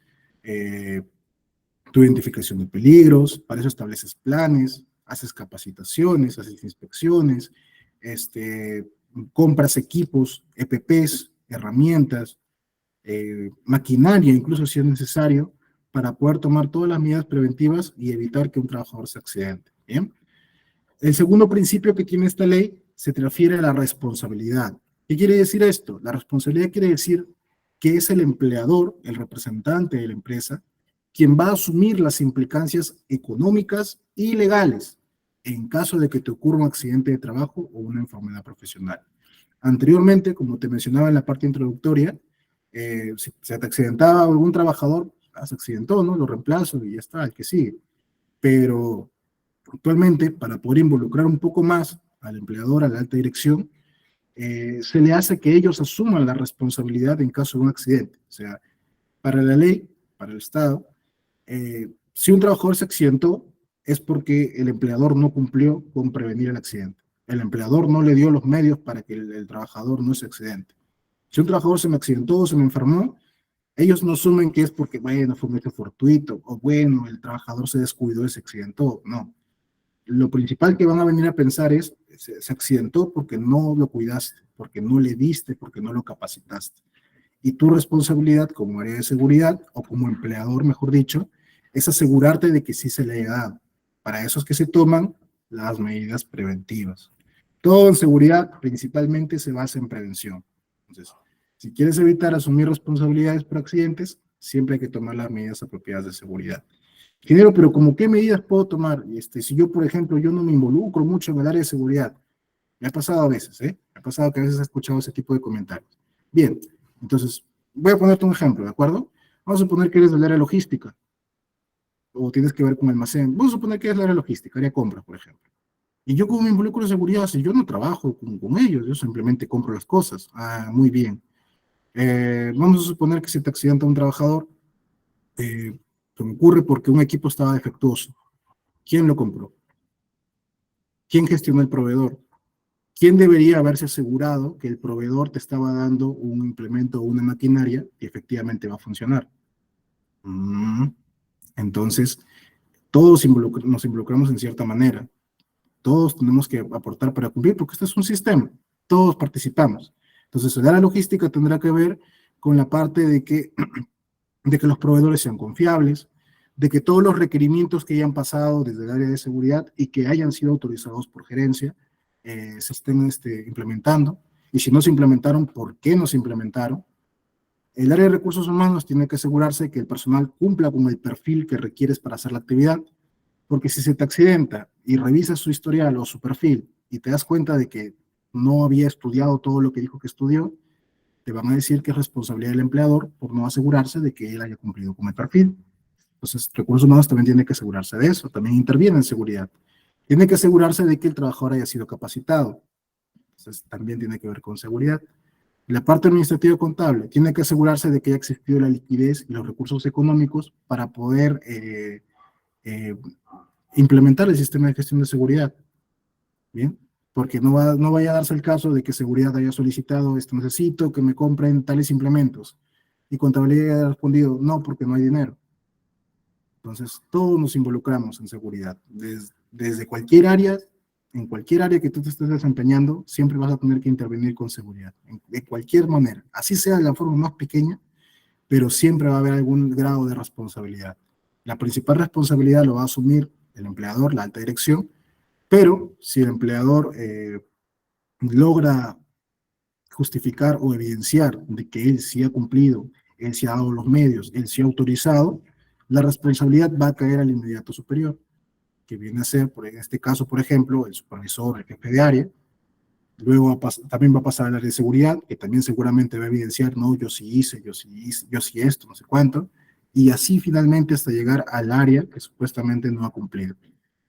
tu identificación de peligros, para eso estableces planes, haces capacitaciones, haces inspecciones, compras equipos, EPPs, herramientas, maquinaria, incluso si es necesario, para poder tomar todas las medidas preventivas y evitar que un trabajador se accidente. ¿Bien? El segundo principio que tiene esta ley se refiere a la responsabilidad. ¿Qué quiere decir esto? La responsabilidad quiere decir que es el empleador, el representante de la empresa, quien va a asumir las implicancias económicas y legales en caso de que te ocurra un accidente de trabajo o una enfermedad profesional. Anteriormente, como te mencionaba en la parte introductoria, si se te accidentaba algún trabajador, se accidentó, ¿no? Lo reemplazo y ya está, el que sigue. Pero actualmente, para poder involucrar un poco más al empleador, a la alta dirección, se le hace que ellos asuman la responsabilidad en caso de un accidente. O sea, para la ley, para el Estado, si un trabajador se accidentó, es porque el empleador no cumplió con prevenir el accidente. El empleador no le dio los medios para que el trabajador no se accidente. Si un trabajador se me accidentó o se me enfermó, ellos no asumen que es porque, bueno, fue un hecho fortuito, o bueno, el trabajador se descuidó y se accidentó. No. Lo principal que van a venir a pensar es, se accidentó porque no lo cuidaste, porque no le diste, porque no lo capacitaste. Y tu responsabilidad como área de seguridad, o como empleador, mejor dicho, es asegurarte de que sí se le haya dado. Para eso es que se toman las medidas preventivas. Todo en seguridad principalmente se basa en prevención. Entonces, si quieres evitar asumir responsabilidades por accidentes, siempre hay que tomar las medidas apropiadas de seguridad. Ingeniero, pero ¿cómo qué medidas puedo tomar? Si yo, por ejemplo, yo no me involucro mucho en el área de seguridad, me ha pasado a veces, Me ha pasado que a veces he escuchado ese tipo de comentarios. Bien, entonces, voy a ponerte un ejemplo, ¿de acuerdo? Vamos a suponer que eres del área logística, o tienes que ver con almacén. Vamos a suponer que eres del área logística, área compra, por ejemplo. Y yo como me involucro en seguridad, si yo no trabajo con ellos, yo simplemente compro las cosas. Ah, muy bien. Vamos a suponer que se te accidenta un trabajador, se me ocurre porque un equipo estaba defectuoso. ¿Quién lo compró? ¿Quién gestionó el proveedor? ¿Quién debería haberse asegurado que el proveedor te estaba dando un implemento o una maquinaria que efectivamente va a funcionar? Entonces, todos nos involucramos en cierta manera. Todos tenemos que aportar para cumplir, porque este es un sistema, todos participamos. Entonces, el área logística tendrá que ver con la parte de que los proveedores sean confiables, de que todos los requerimientos que hayan pasado desde el área de seguridad y que hayan sido autorizados por gerencia se estén implementando. Y si no se implementaron, ¿por qué no se implementaron? El área de recursos humanos tiene que asegurarse que el personal cumpla con el perfil que requieres para hacer la actividad, porque si se te accidenta y revisas su historial o su perfil y te das cuenta de que no había estudiado todo lo que dijo que estudió, te van a decir que es responsabilidad del empleador por no asegurarse de que él haya cumplido con el perfil. Entonces, recursos humanos también tiene que asegurarse de eso, también interviene en seguridad. Tiene que asegurarse de que el trabajador haya sido capacitado. Entonces, también tiene que ver con seguridad. La parte administrativa contable tiene que asegurarse de que haya existido la liquidez y los recursos económicos para poder implementar el sistema de gestión de seguridad. Bien, porque no vaya a darse el caso de que seguridad haya solicitado, necesito que me compren tales implementos, y contabilidad haya respondido, no, porque no hay dinero. Entonces, todos nos involucramos en seguridad, desde cualquier área, en cualquier área que tú te estés desempeñando, siempre vas a tener que intervenir con seguridad, de cualquier manera, así sea de la forma más pequeña, pero siempre va a haber algún grado de responsabilidad. La principal responsabilidad lo va a asumir el empleador, la alta dirección, pero si el empleador logra justificar o evidenciar de que él sí ha cumplido, él sí ha dado los medios, él sí ha autorizado, la responsabilidad va a caer al inmediato superior, que viene a ser, en este caso, por ejemplo, el supervisor, el jefe de área. Luego también va a pasar al área de seguridad, que también seguramente va a evidenciar, no, yo sí hice, yo sí esto, no sé cuánto, y así finalmente hasta llegar al área que supuestamente no ha cumplido.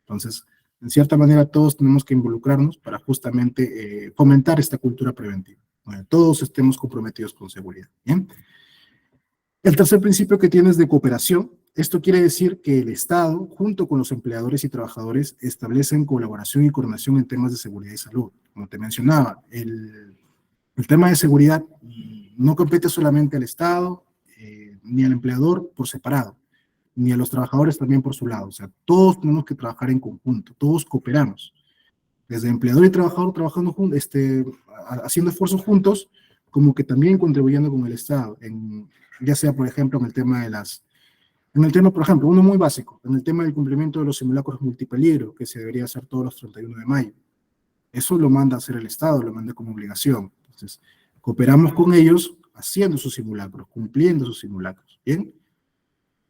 Entonces, en cierta manera, todos tenemos que involucrarnos para justamente fomentar esta cultura preventiva, donde todos estemos comprometidos con seguridad. ¿Bien? El tercer principio que tienes de cooperación, esto quiere decir que el Estado, junto con los empleadores y trabajadores, establecen colaboración y coordinación en temas de seguridad y salud. Como te mencionaba, el tema de seguridad no compete solamente al Estado, ni al empleador por separado, ni a los trabajadores también por su lado. O sea, todos tenemos que trabajar en conjunto, todos cooperamos. Desde empleador y trabajador trabajando juntos, haciendo esfuerzos juntos, como que también contribuyendo con el Estado, ya sea, por ejemplo, en el tema por ejemplo, uno muy básico, en el tema del cumplimiento de los simulacros multipeligro, que se debería hacer todos los 31 de mayo. Eso lo manda a hacer el Estado, lo manda como obligación. Entonces, cooperamos con ellos haciendo sus simulacros, cumpliendo sus simulacros, ¿bien?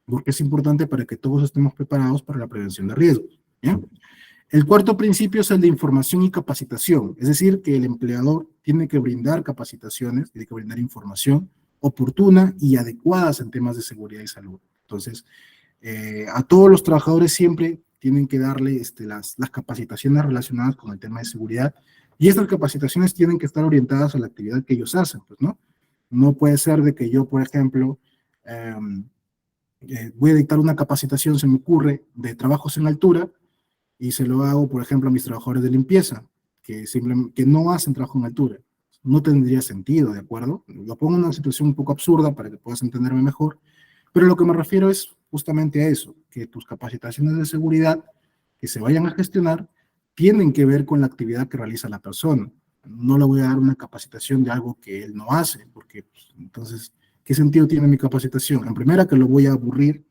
Porque es importante para que todos estemos preparados para la prevención de riesgos, ¿bien? El cuarto principio es el de información y capacitación, es decir, que el empleador tiene que brindar capacitaciones, tiene que brindar información oportuna y adecuadas en temas de seguridad y salud. Entonces, a todos los trabajadores siempre tienen que darle las capacitaciones relacionadas con el tema de seguridad, y estas capacitaciones tienen que estar orientadas a la actividad que ellos hacen, pues, ¿no? No puede ser de que yo, por ejemplo, voy a dictar una capacitación, se me ocurre, de trabajos en altura, y se lo hago, por ejemplo, a mis trabajadores de limpieza, que no hacen trabajo en altura. No tendría sentido, ¿de acuerdo? Lo pongo en una situación un poco absurda para que puedas entenderme mejor, pero lo que me refiero es justamente a eso, que tus capacitaciones de seguridad que se vayan a gestionar tienen que ver con la actividad que realiza la persona. No le voy a dar una capacitación de algo que él no hace, porque pues, entonces, ¿qué sentido tiene mi capacitación? En primera, que lo voy a aburrir,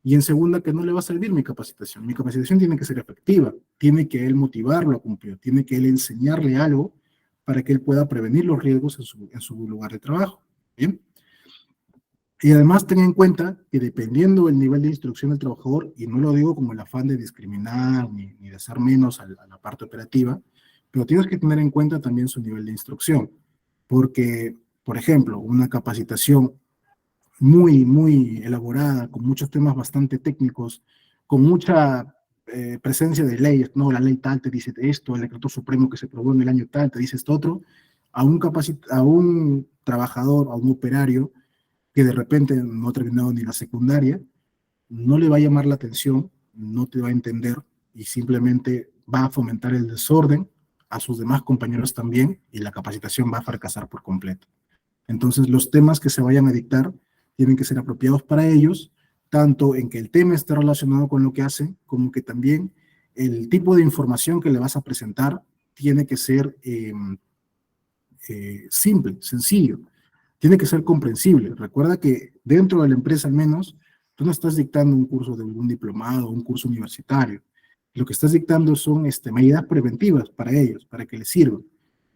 y en segunda, que no le va a servir mi capacitación. Mi capacitación tiene que ser efectiva, tiene que él motivarlo a cumplir, tiene que él enseñarle algo para que él pueda prevenir los riesgos en su lugar de trabajo. ¿Bien? Y además ten en cuenta que dependiendo del nivel de instrucción del trabajador, y no lo digo como el afán de discriminar ni de hacer menos a la parte operativa, pero tienes que tener en cuenta también su nivel de instrucción, porque, por ejemplo, una capacitación muy elaborada, con muchos temas bastante técnicos, con mucha presencia de leyes, ¿no? La ley tal te dice esto, el decreto supremo que se aprobó en el año tal te dice esto otro, a un trabajador, a un operario, que de repente no ha terminado ni la secundaria, no le va a llamar la atención, no te va a entender y simplemente va a fomentar el desorden a sus demás compañeros también, y la capacitación va a fracasar por completo. Entonces, los temas que se vayan a dictar tienen que ser apropiados para ellos, tanto en que el tema esté relacionado con lo que hacen, como que también el tipo de información que le vas a presentar tiene que ser simple, sencillo, tiene que ser comprensible. Recuerda que dentro de la empresa al menos, tú no estás dictando un curso de un diplomado o un curso universitario. Lo que estás dictando son medidas preventivas para ellos, para que les sirvan.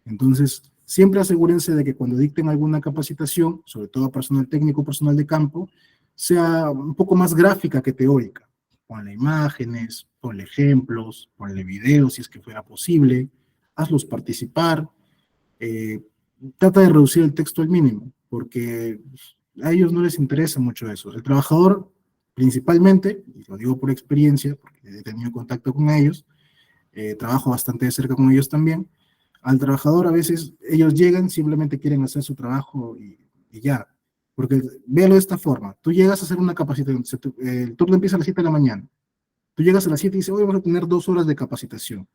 Entonces, siempre asegúrense de que cuando dicten alguna capacitación, sobre todo a personal técnico, personal de campo, sea un poco más gráfica que teórica. Ponle imágenes, ponle ejemplos, ponle videos si es que fuera posible, hazlos participar, trata de reducir el texto al mínimo, porque a ellos no les interesa mucho eso. El trabajador, principalmente, y lo digo por experiencia, porque he tenido contacto con ellos, trabajo bastante de cerca con ellos también, al trabajador a veces ellos llegan, simplemente quieren hacer su trabajo y ya. Porque véalo de esta forma, tú llegas a hacer una capacitación, el turno empieza a las 7 de la mañana, tú llegas a las 7 y dices, hoy vamos a tener 2 horas de capacitación.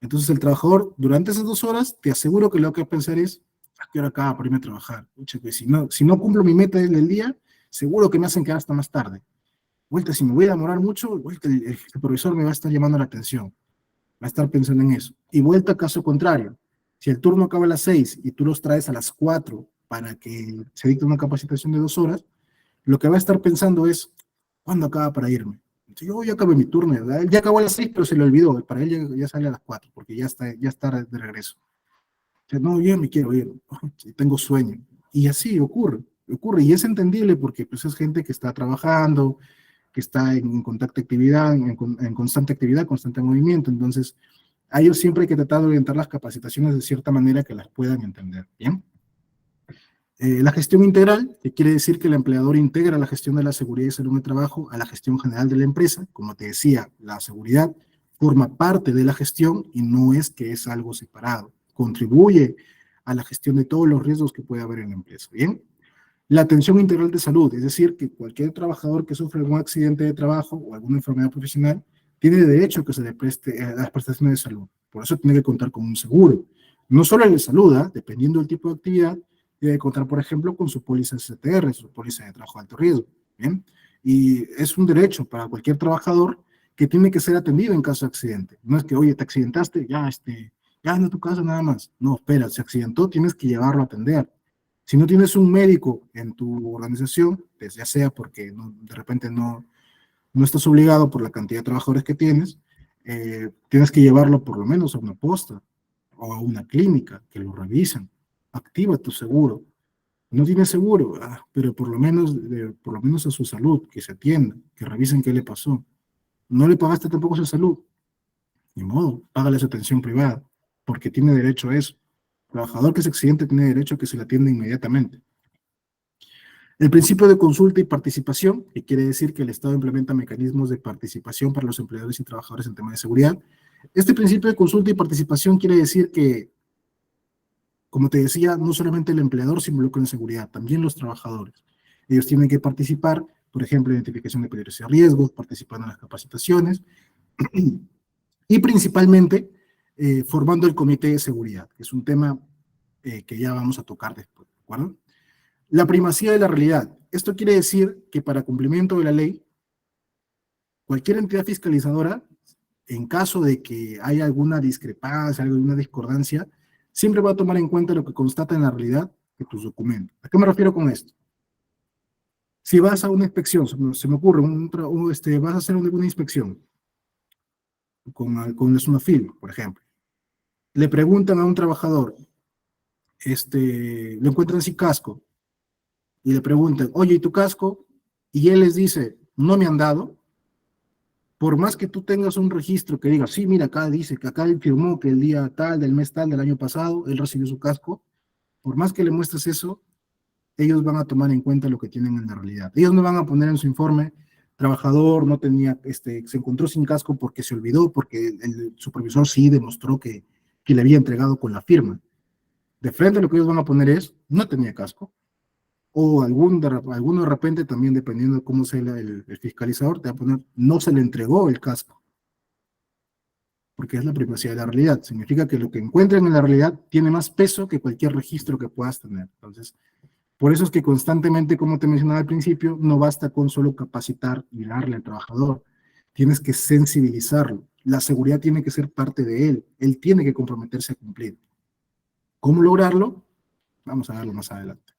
Entonces el trabajador, durante esas 2 horas, te aseguro que lo que va a pensar es, ¿a qué hora acaba para irme a trabajar? Pucha, pues, si no cumplo mi meta del día, seguro que me hacen quedar hasta más tarde. Vuelta, si me voy a demorar mucho, vuelta, el supervisor me va a estar llamando la atención, va a estar pensando en eso. Y vuelta, caso contrario, si el turno acaba a las 6 y tú los traes a las 4 para que se dicte una capacitación de 2 horas, lo que va a estar pensando es, ¿cuándo acaba para irme? Entonces, yo ya acabé mi turno, ¿verdad? Él ya acabó a las 6, pero se le olvidó, para él ya sale a las 4, porque ya está de regreso. O sea, no, yo me quiero ir, tengo sueño. Y así ocurre, y es entendible porque pues, es gente que está trabajando, que está en constante actividad, constante movimiento, entonces a ellos siempre hay que tratar de orientar las capacitaciones de cierta manera que las puedan entender, ¿bien? La gestión integral, que quiere decir que el empleador integra la gestión de la seguridad y salud en el trabajo a la gestión general de la empresa. Como te decía, la seguridad forma parte de la gestión y no es que es algo separado. Contribuye a la gestión de todos los riesgos que puede haber en la empresa, ¿bien? La atención integral de salud, es decir, que cualquier trabajador que sufre algún accidente de trabajo o alguna enfermedad profesional tiene derecho a que se le preste las prestaciones de salud. Por eso tiene que contar con un seguro. No solo el de salud, dependiendo del tipo de actividad, debe contar, por ejemplo, con su póliza STR, su póliza de trabajo de alto riesgo, ¿bien? Y es un derecho para cualquier trabajador que tiene que ser atendido en caso de accidente. No es que, oye, te accidentaste, ya anda a tu casa nada más. No, espera, se accidentó, tienes que llevarlo a atender. Si no tienes un médico en tu organización, pues ya sea porque de repente no estás obligado por la cantidad de trabajadores que tienes, tienes que llevarlo por lo menos a una posta o a una clínica que lo revisen. Activa tu seguro. No tienes seguro, pero por lo menos a su salud, que se atienda, que revisen qué le pasó. No le pagaste tampoco su salud, ni modo, págale su atención privada, porque tiene derecho a eso. El trabajador que se accidente tiene derecho a que se le atienda inmediatamente. El principio de consulta y participación, que quiere decir que el Estado implementa mecanismos de participación para los empleadores y trabajadores en temas de seguridad. Este principio de consulta y participación quiere decir que, como te decía, no solamente el empleador se involucra en seguridad, también los trabajadores. Ellos tienen que participar, por ejemplo, en identificación de peligros y riesgos, participando en las capacitaciones, y principalmente formando el comité de seguridad, que es un tema que ya vamos a tocar después, ¿de acuerdo? La primacía de la realidad. Esto quiere decir que para cumplimiento de la ley, cualquier entidad fiscalizadora, en caso de que haya alguna discrepancia, alguna discordancia, siempre va a tomar en cuenta lo que constata en la realidad de tus documentos. ¿A qué me refiero con esto? Si vas a una inspección, se me ocurre, vas a hacer una inspección con la SUNAFIL, por ejemplo. Le preguntan a un trabajador, lo encuentran sin casco, y le preguntan, oye, ¿y tu casco? Y él les dice, no me han dado. Por más que tú tengas un registro que diga, sí, mira, acá dice que acá él firmó que el día tal, del mes tal, del año pasado, él recibió su casco, por más que le muestres eso, ellos van a tomar en cuenta lo que tienen en la realidad. Ellos no van a poner en su informe, trabajador no tenía, se encontró sin casco porque se olvidó, porque el supervisor sí demostró que le había entregado con la firma. De frente lo que ellos van a poner es, no tenía casco, o alguno de repente también, dependiendo de cómo sea el fiscalizador, te va a poner, no se le entregó el casco, porque es la privacidad de la realidad. Significa que lo que encuentren en la realidad tiene más peso que cualquier registro que puedas tener. Entonces, por eso es que constantemente, como te mencionaba al principio, no basta con solo capacitar y darle al trabajador. Tienes que sensibilizarlo. la seguridad tiene que ser parte de él tiene que comprometerse a cumplir. ¿Cómo lograrlo? Vamos a verlo más adelante.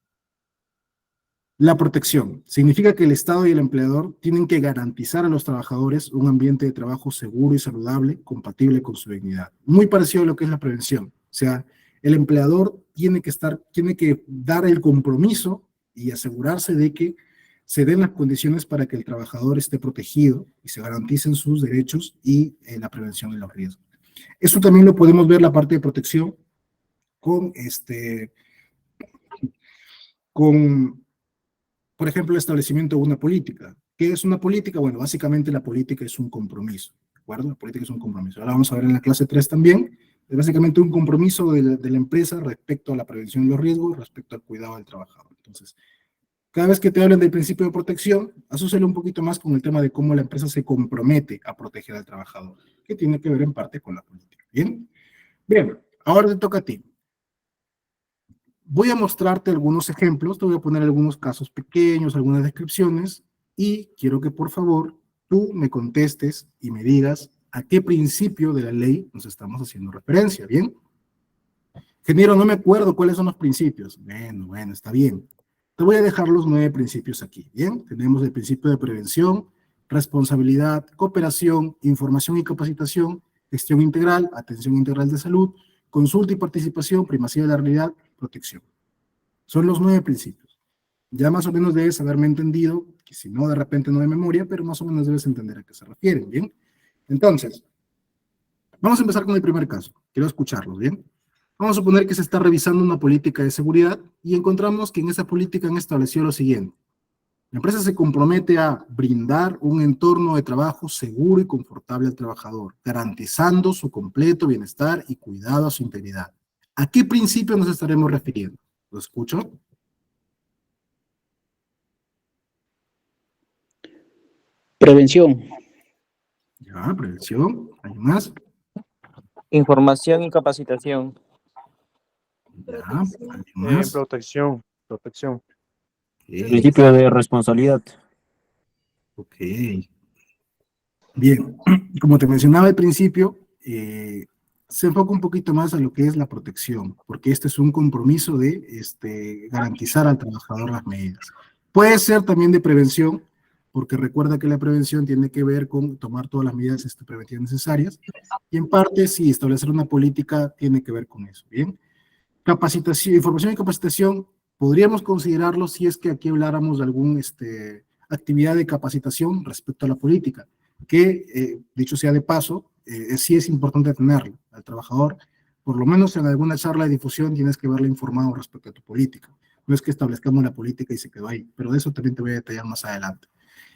La protección. Significa que el Estado y el empleador tienen que garantizar a los trabajadores un ambiente de trabajo seguro y saludable, compatible con su dignidad. Muy parecido a lo que es la prevención. O sea, el empleador tiene que dar el compromiso y asegurarse de que se den las condiciones para que el trabajador esté protegido y se garanticen sus derechos y la prevención de los riesgos. Eso también lo podemos ver la parte de protección con por ejemplo, el establecimiento de una política. ¿Qué es una política? Bueno, básicamente la política es un compromiso, ¿de acuerdo? La política es un compromiso. Ahora vamos a ver en la clase 3 también. Es básicamente un compromiso de la empresa respecto a la prevención de los riesgos, respecto al cuidado del trabajador. Entonces, cada vez que te hablen del principio de protección, asócialo un poquito más con el tema de cómo la empresa se compromete a proteger al trabajador, que tiene que ver en parte con la política. ¿Bien? Bien, ahora te toca a ti. Voy a mostrarte algunos ejemplos, te voy a poner algunos casos pequeños, algunas descripciones, y quiero que por favor tú me contestes y me digas a qué principio de la ley nos estamos haciendo referencia, ¿bien? Ingeniero, no me acuerdo cuáles son los principios. Bueno, está bien. Te voy a dejar los 9 principios aquí, ¿bien? Tenemos el principio de prevención, responsabilidad, cooperación, información y capacitación, gestión integral, atención integral de salud, consulta y participación, primacía de la realidad, protección. Son los 9 principios. Ya más o menos debes haberme entendido, que si no, de repente no de memoria, pero más o menos debes entender a qué se refieren, ¿bien? Entonces, vamos a empezar con el primer caso. Quiero escucharlos, ¿bien? Vamos a suponer que se está revisando una política de seguridad y encontramos que en esa política han establecido lo siguiente. La empresa se compromete a brindar un entorno de trabajo seguro y confortable al trabajador, garantizando su completo bienestar y cuidado a su integridad. ¿A qué principio nos estaremos refiriendo? ¿Lo escucho? Prevención. Ya, prevención. ¿Hay más? Información y capacitación. Ya, ¿hay más? Protección. Principio de responsabilidad. Ok. Bien, como te mencionaba al principio, se enfoca un poquito más a lo que es la protección, porque este es un compromiso de garantizar al trabajador las medidas. Puede ser también de prevención, porque recuerda que la prevención tiene que ver con tomar todas las medidas preventivas necesarias, y en parte, sí, establecer una política tiene que ver con eso, ¿bien? Capacitación, información y capacitación, podríamos considerarlo si es que aquí habláramos de alguna actividad de capacitación respecto a la política, que, dicho sea de paso, sí es importante tenerlo al trabajador, por lo menos en alguna charla de difusión tienes que verle informado respecto a tu política. No es que establezcamos la política y se quedó ahí, pero de eso también te voy a detallar más adelante.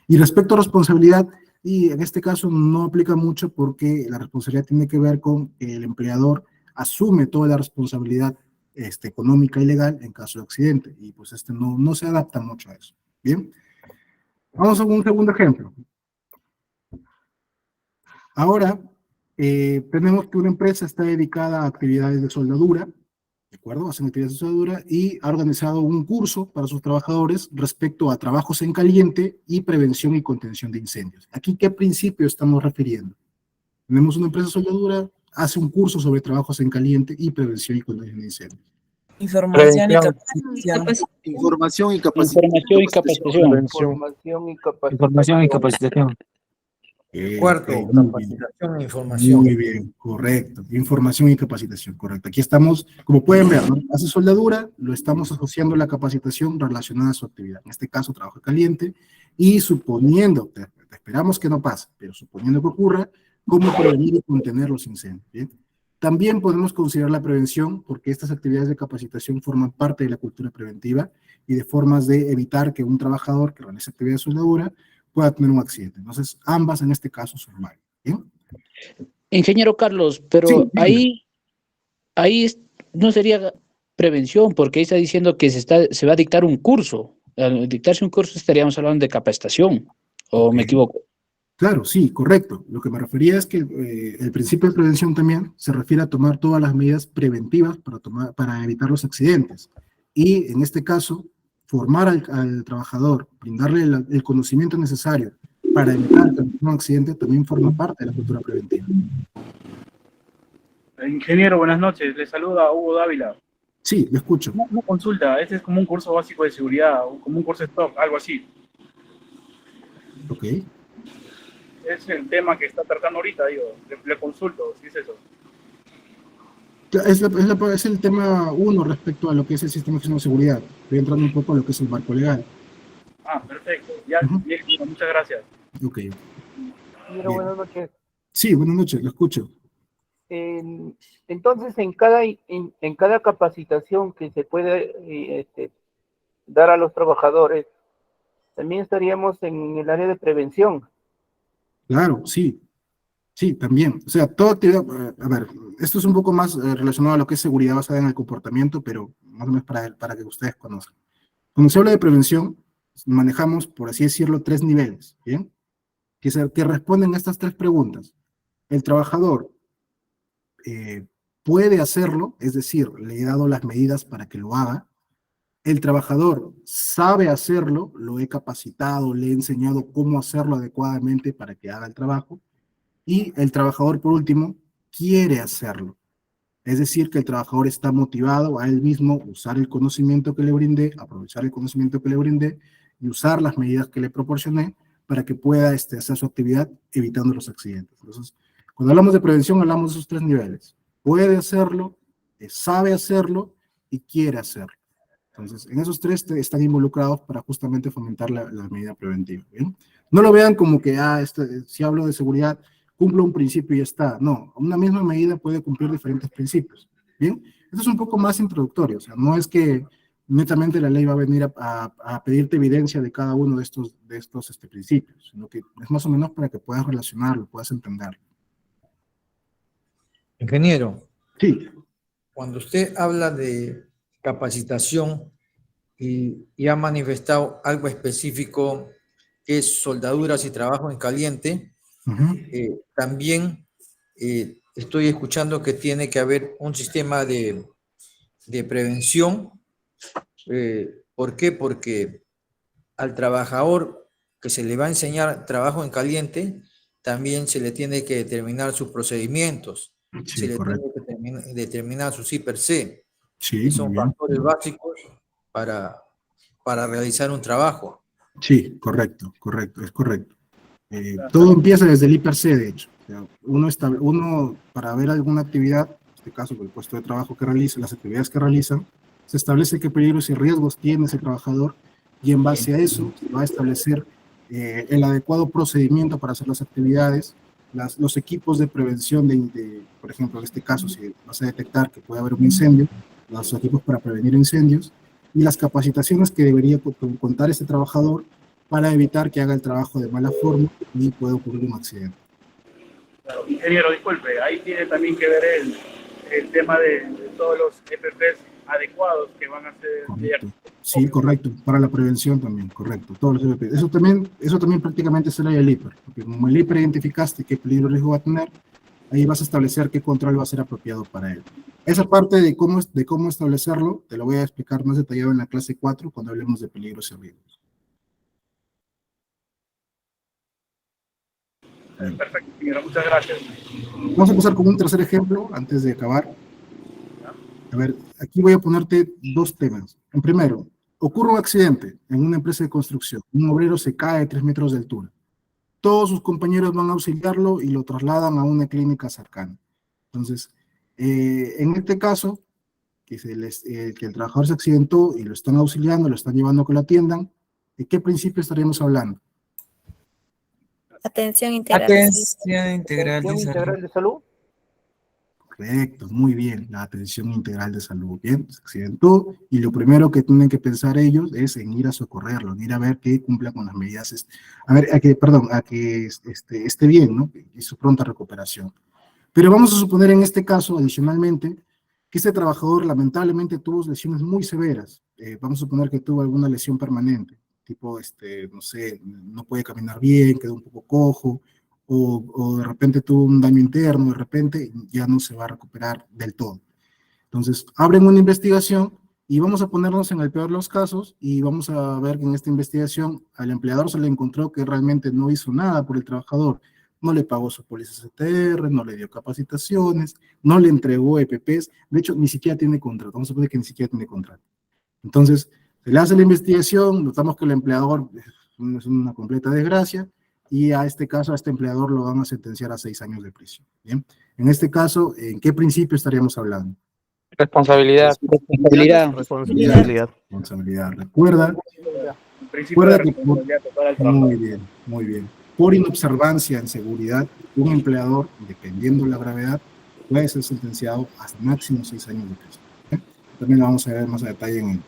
Y respecto a responsabilidad, y en este caso no aplica mucho porque la responsabilidad tiene que ver con que el empleador asume toda la responsabilidad económica y legal en caso de accidente, y pues no se adapta mucho a eso. Bien, vamos a un segundo ejemplo. Ahora, tenemos que una empresa está dedicada a actividades de soldadura, ¿de acuerdo? Hacen actividades de soldadura y ha organizado un curso para sus trabajadores respecto a trabajos en caliente y prevención y contención de incendios. ¿Aquí qué principio estamos refiriendo? Tenemos una empresa de soldadura, hace un curso sobre trabajos en caliente y prevención y contención de incendios. Información y capacitación. Información y capacitación. Información y capacitación. Cuarto, Muy capacitación e información. Muy bien, correcto. Información y capacitación, correcto. Aquí estamos, como pueden ver, ¿no? Hace soldadura, lo estamos asociando a la capacitación relacionada a su actividad. En este caso, trabajo caliente. Y suponiendo, esperamos que no pase, pero suponiendo que ocurra, cómo prevenir y contener los incendios. ¿Bien? También podemos considerar la prevención, porque estas actividades de capacitación forman parte de la cultura preventiva y de formas de evitar que un trabajador que realice actividad de soldadura pueda tener un accidente. Entonces, ambas en este caso son válidas. ¿Bien? Ingeniero Carlos, pero sí, ahí no sería prevención, porque ahí está diciendo que se va a dictar un curso. Al dictarse un curso estaríamos hablando de capacitación, ¿o me equivoco? Claro, sí, correcto. Lo que me refería es que el principio de prevención también se refiere a tomar todas las medidas preventivas para evitar los accidentes. Y en este caso, formar al trabajador, brindarle el conocimiento necesario para evitar que un accidente también forma parte de la cultura preventiva. Ingeniero, buenas noches. Le saluda Hugo Dávila. Sí, lo escucho. Una consulta. Este es como un curso básico de seguridad, como un curso stock, algo así. Ok. Es el tema que está tratando ahorita, digo. Le consulto, si es eso. Es el tema 1 respecto a lo que es el sistema de seguridad. Estoy entrando un poco a lo que es el marco legal. Ah, perfecto. Ya, bien, muchas gracias. Ok. Pero buenas noches. Sí, buenas noches, lo escucho. Entonces, en cada capacitación que se puede dar a los trabajadores, también estaríamos en el área de prevención. Claro, sí. Sí, también. O sea, toda actividad, a ver, esto es un poco más relacionado a lo que es seguridad basada en el comportamiento, pero más o menos para que ustedes conozcan. Cuando se habla de prevención, manejamos, por así decirlo, 3 niveles, ¿bien? Que responden a estas 3 preguntas. El trabajador puede hacerlo, es decir, le he dado las medidas para que lo haga. El trabajador sabe hacerlo, lo he capacitado, le he enseñado cómo hacerlo adecuadamente para que haga el trabajo. Y el trabajador, por último, quiere hacerlo. Es decir, que el trabajador está motivado a él mismo usar el conocimiento que le brindé, aprovechar el conocimiento que le brindé y usar las medidas que le proporcioné para que pueda hacer su actividad evitando los accidentes. Entonces, cuando hablamos de prevención, hablamos de esos 3 niveles. Puede hacerlo, sabe hacerlo y quiere hacerlo. Entonces, en esos 3 están involucrados para justamente fomentar la medida preventiva. ¿Bien? No lo vean como que, si hablo de seguridad, cumplo un principio y ya está. No, una misma medida puede cumplir diferentes principios. ¿Bien? Esto es un poco más introductorio. O sea, no es que netamente la ley va a venir a pedirte evidencia de cada uno de estos principios, sino que es más o menos para que puedas relacionarlo, puedas entenderlo. Ingeniero. Sí. Cuando usted habla de capacitación y ha manifestado algo específico que es soldaduras y trabajo en caliente, también estoy escuchando que tiene que haber un sistema de prevención. ¿Por qué? Porque al trabajador que se le va a enseñar trabajo en caliente, también se le tiene que determinar sus procedimientos, Sí, se le correcto. tiene que determinar sus I+C, Sí, que son muy bien. factores básicos para realizar un trabajo. Sí, correcto, es correcto. Todo empieza desde el I+C, de hecho. O sea, uno, para ver alguna actividad, en este caso, el puesto de trabajo que realiza, las actividades que realizan, se establece qué peligros y riesgos tiene ese trabajador y en base a eso se va a establecer el adecuado procedimiento para hacer las actividades, los equipos de prevención por ejemplo, en este caso, si vas a detectar que puede haber un incendio, los equipos para prevenir incendios y las capacitaciones que debería contar este trabajador para evitar que haga el trabajo de mala forma y pueda ocurrir un accidente. Claro, ingeniero, disculpe, ahí tiene también que ver el tema de todos los EPPs adecuados que van a ser... Correcto. Sí, correcto, para la prevención también, correcto, todos los EPPs. Eso también prácticamente es el área del IPER, porque como el IPER identificaste qué peligro o riesgo va a tener, ahí vas a establecer qué control va a ser apropiado para él. Esa parte de cómo establecerlo, te lo voy a explicar más detallado en la clase 4 cuando hablemos de peligros y riesgos. Perfecto, señora, muchas gracias. Vamos a empezar con un tercer ejemplo antes de acabar. A ver, aquí voy a ponerte 2 temas. En primero, ocurre un accidente en una empresa de construcción. Un obrero se cae de 3 metros de altura. Todos sus compañeros van a auxiliarlo y lo trasladan a una clínica cercana. Entonces, en este caso, que el trabajador se accidentó y lo están auxiliando, lo están llevando a que lo atiendan, ¿de qué principio estaríamos hablando? Atención integral. Atención integral de salud. Correcto, muy bien, la atención integral de salud. Bien, se accidentó y lo primero que tienen que pensar ellos es en ir a socorrerlo, en ir a ver que cumpla con las medidas, a que esté bien, ¿no? Y su pronta recuperación. Pero vamos a suponer en este caso, adicionalmente, que este trabajador lamentablemente tuvo lesiones muy severas. Vamos a suponer que tuvo alguna lesión permanente, tipo, no sé, no puede caminar bien, quedó un poco cojo, o de repente tuvo un daño interno, de repente ya no se va a recuperar del todo. Entonces, abren una investigación Y vamos a ponernos en el peor de los casos y vamos a ver que en esta investigación al empleador se le encontró que realmente no hizo nada por el trabajador. No le pagó su póliza CTR, no le dio capacitaciones, no le entregó EPPs, de hecho ni siquiera tiene contrato, vamos a suponer que ni siquiera tiene contrato. Entonces, se le hace la investigación, notamos que el empleador es una completa desgracia, y a este caso, a este empleador lo van a sentenciar a 6 años de prisión. ¿Bien? En este caso, ¿en qué principio estaríamos hablando? Responsabilidad. Responsabilidad. Recuerda que muy bien. Por inobservancia en seguridad, un empleador, dependiendo de la gravedad, puede ser sentenciado hasta máximo 6 años de prisión. ¿Eh? También lo vamos a ver más a detalle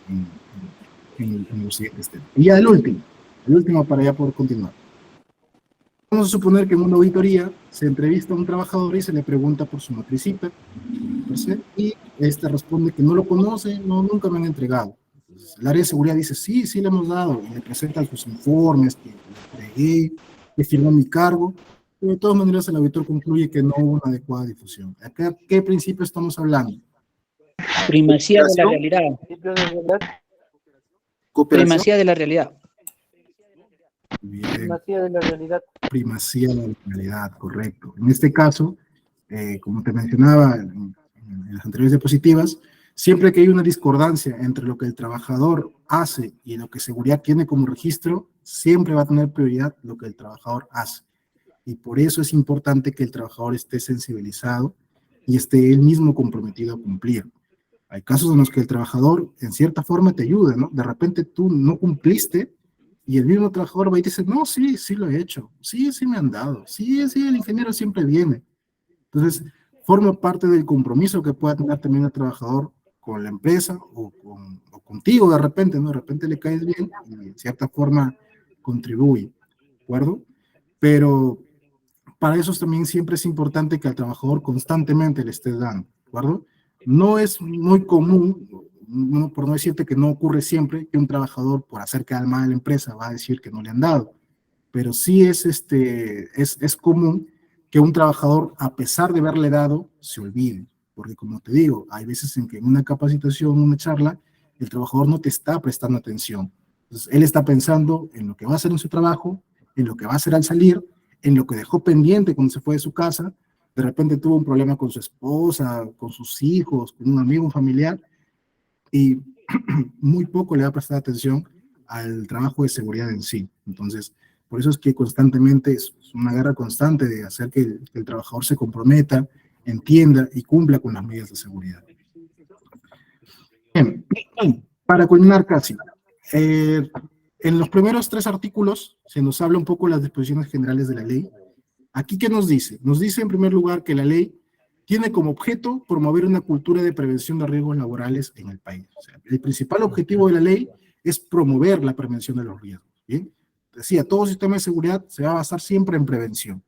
en los siguientes temas. Y ya el último para ya poder continuar. Vamos a suponer que en una auditoría se entrevista a un trabajador y se le pregunta por su matricita, y este responde que no lo conoce, nunca me han entregado. Entonces, el área de seguridad dice, sí le hemos dado, y le presentan sus informes, que le entregué, que firmó mi cargo, pero de todas maneras el auditor concluye que no hubo una adecuada difusión. ¿Acá qué principio estamos hablando? Primacía de la realidad. Primacía de la realidad. Bien. Primacía de la realidad. Primacía de la realidad, correcto. En este caso, como te mencionaba en las anteriores diapositivas, siempre que hay una discordancia entre lo que el trabajador hace y lo que seguridad tiene como registro, siempre va a tener prioridad lo que el trabajador hace. Y por eso es importante que el trabajador esté sensibilizado y esté él mismo comprometido a cumplir. Hay casos en los que el trabajador, en cierta forma, te ayuda, ¿no? De repente tú no cumpliste y el mismo trabajador va y dice, no, sí lo he hecho, sí me han dado, sí, el ingeniero siempre viene. Entonces, forma parte del compromiso que pueda tener también el trabajador con la empresa o contigo de repente, ¿no? De repente le caes bien y en cierta forma contribuye, ¿de acuerdo? Pero para eso también siempre es importante que al trabajador constantemente le estés dando, ¿de acuerdo? No es muy común, por no decirte que no ocurre siempre, que un trabajador por hacer quedar mal a la empresa va a decir que no le han dado, pero sí es común que un trabajador, a pesar de haberle dado, se olvide, porque como te digo, hay veces en que en una capacitación, una charla, el trabajador no te está prestando atención. Entonces, él está pensando en lo que va a hacer en su trabajo, en lo que va a hacer al salir, en lo que dejó pendiente cuando se fue de su casa. De repente tuvo un problema con su esposa, con sus hijos, con un amigo, un familiar, y muy poco le va a prestar atención al trabajo de seguridad en sí. Entonces, por eso es que constantemente es una guerra constante de hacer que el trabajador se comprometa, entienda y cumpla con las medidas de seguridad. Bien, para culminar casi, en los primeros 3 artículos se nos habla un poco de las disposiciones generales de la ley. Aquí, ¿qué nos dice? Nos dice en primer lugar que la ley tiene como objeto promover una cultura de prevención de riesgos laborales en el país. O sea, el principal objetivo de la ley es promover la prevención de los riesgos. ¿Bien? Decía, todo sistema de seguridad se va a basar siempre en prevención.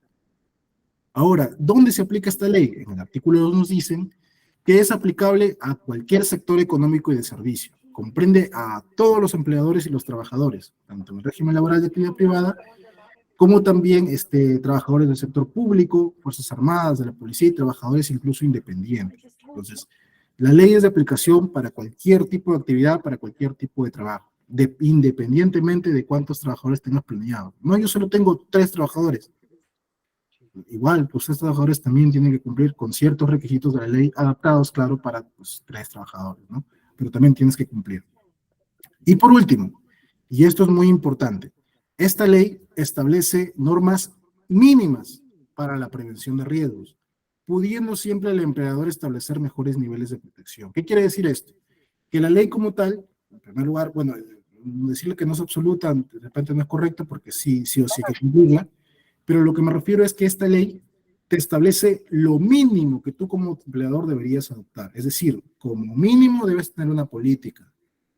Ahora, ¿dónde se aplica esta ley? En el artículo 2 nos dicen que es aplicable a cualquier sector económico y de servicio. Comprende a todos los empleadores y los trabajadores, tanto en el régimen laboral de actividad privada, como también trabajadores del sector público, Fuerzas Armadas, de la policía y trabajadores incluso independientes. Entonces, la ley es de aplicación para cualquier tipo de actividad, para cualquier tipo de trabajo, independientemente de cuántos trabajadores tengas planeado. No, yo solo tengo 3 trabajadores. Igual, pues 3 trabajadores también tienen que cumplir con ciertos requisitos de la ley, adaptados, claro, para pues, 3 trabajadores, ¿no? Pero también tienes que cumplir. Y por último, y esto es muy importante, esta ley establece normas mínimas para la prevención de riesgos, pudiendo siempre el empleador establecer mejores niveles de protección. ¿Qué quiere decir esto? Que la ley como tal, en primer lugar, bueno, decirle que no es absoluta, de repente no es correcto, porque sí o sí hay que cumplirla, pero lo que me refiero es que esta ley te establece lo mínimo que tú como empleador deberías adoptar. Es decir, como mínimo debes tener una política.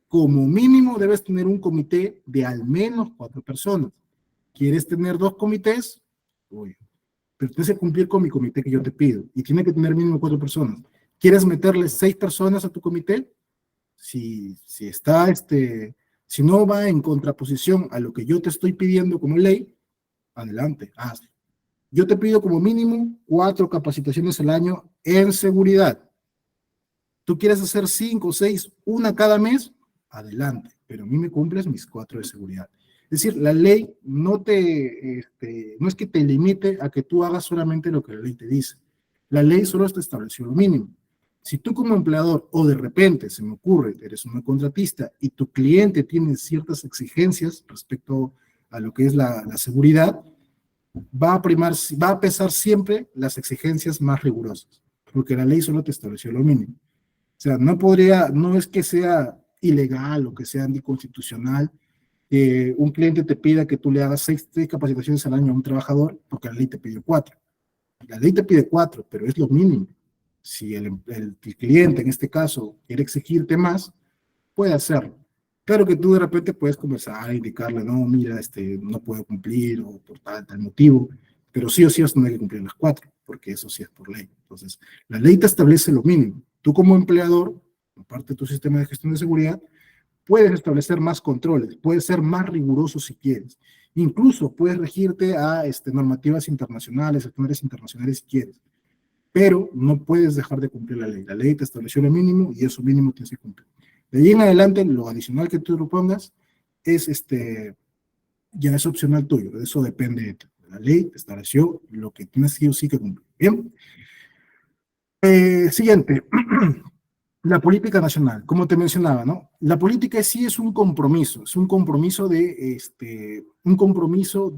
Como mínimo debes tener un comité de al menos 4 personas. ¿Quieres tener 2 comités? Uy, pero tienes que cumplir con mi comité que yo te pido. Y tiene que tener mínimo 4 personas. ¿Quieres meterle 6 personas a tu comité? Si no va en contraposición a lo que yo te estoy pidiendo como ley, adelante, hazlo. Yo te pido como mínimo 4 capacitaciones al año en seguridad. Tú quieres hacer 5, 6, una cada mes, adelante, pero a mí me cumples mis 4 de seguridad. Es decir, la ley no es que te limite a que tú hagas solamente lo que la ley te dice. La ley solo te estableció lo mínimo. Si tú como empleador, o de repente, se me ocurre, eres una contratista y tu cliente tiene ciertas exigencias respecto a lo que es la seguridad, va a pesar siempre las exigencias más rigurosas, porque la ley solo te estableció lo mínimo. O sea, no es que sea ilegal o que sea anticonstitucional que un cliente te pida que tú le hagas 6 capacitaciones al año a un trabajador, porque la ley te pidió 4. La ley te pide 4, pero es lo mínimo. Si el cliente, en este caso, quiere exigirte más, puede hacerlo. Claro que tú de repente puedes comenzar a indicarle, no, mira, no puedo cumplir o por tal motivo, pero sí o sí vas a tener que cumplir las 4, porque eso sí es por ley. Entonces, la ley te establece lo mínimo. Tú como empleador, aparte de tu sistema de gestión de seguridad, puedes establecer más controles, puedes ser más riguroso si quieres. Incluso puedes regirte a normativas internacionales, estándares internacionales si quieres. Pero no puedes dejar de cumplir la ley. La ley te estableció lo mínimo y eso mínimo tienes que cumplir. De ahí en adelante, lo adicional que tú propongas es ya es opcional tuyo. Eso depende de ti. La ley te estableció lo que tienes sí o sí que cumplir. Bien. Siguiente. La política nacional, como te mencionaba, ¿no? La política sí es un compromiso de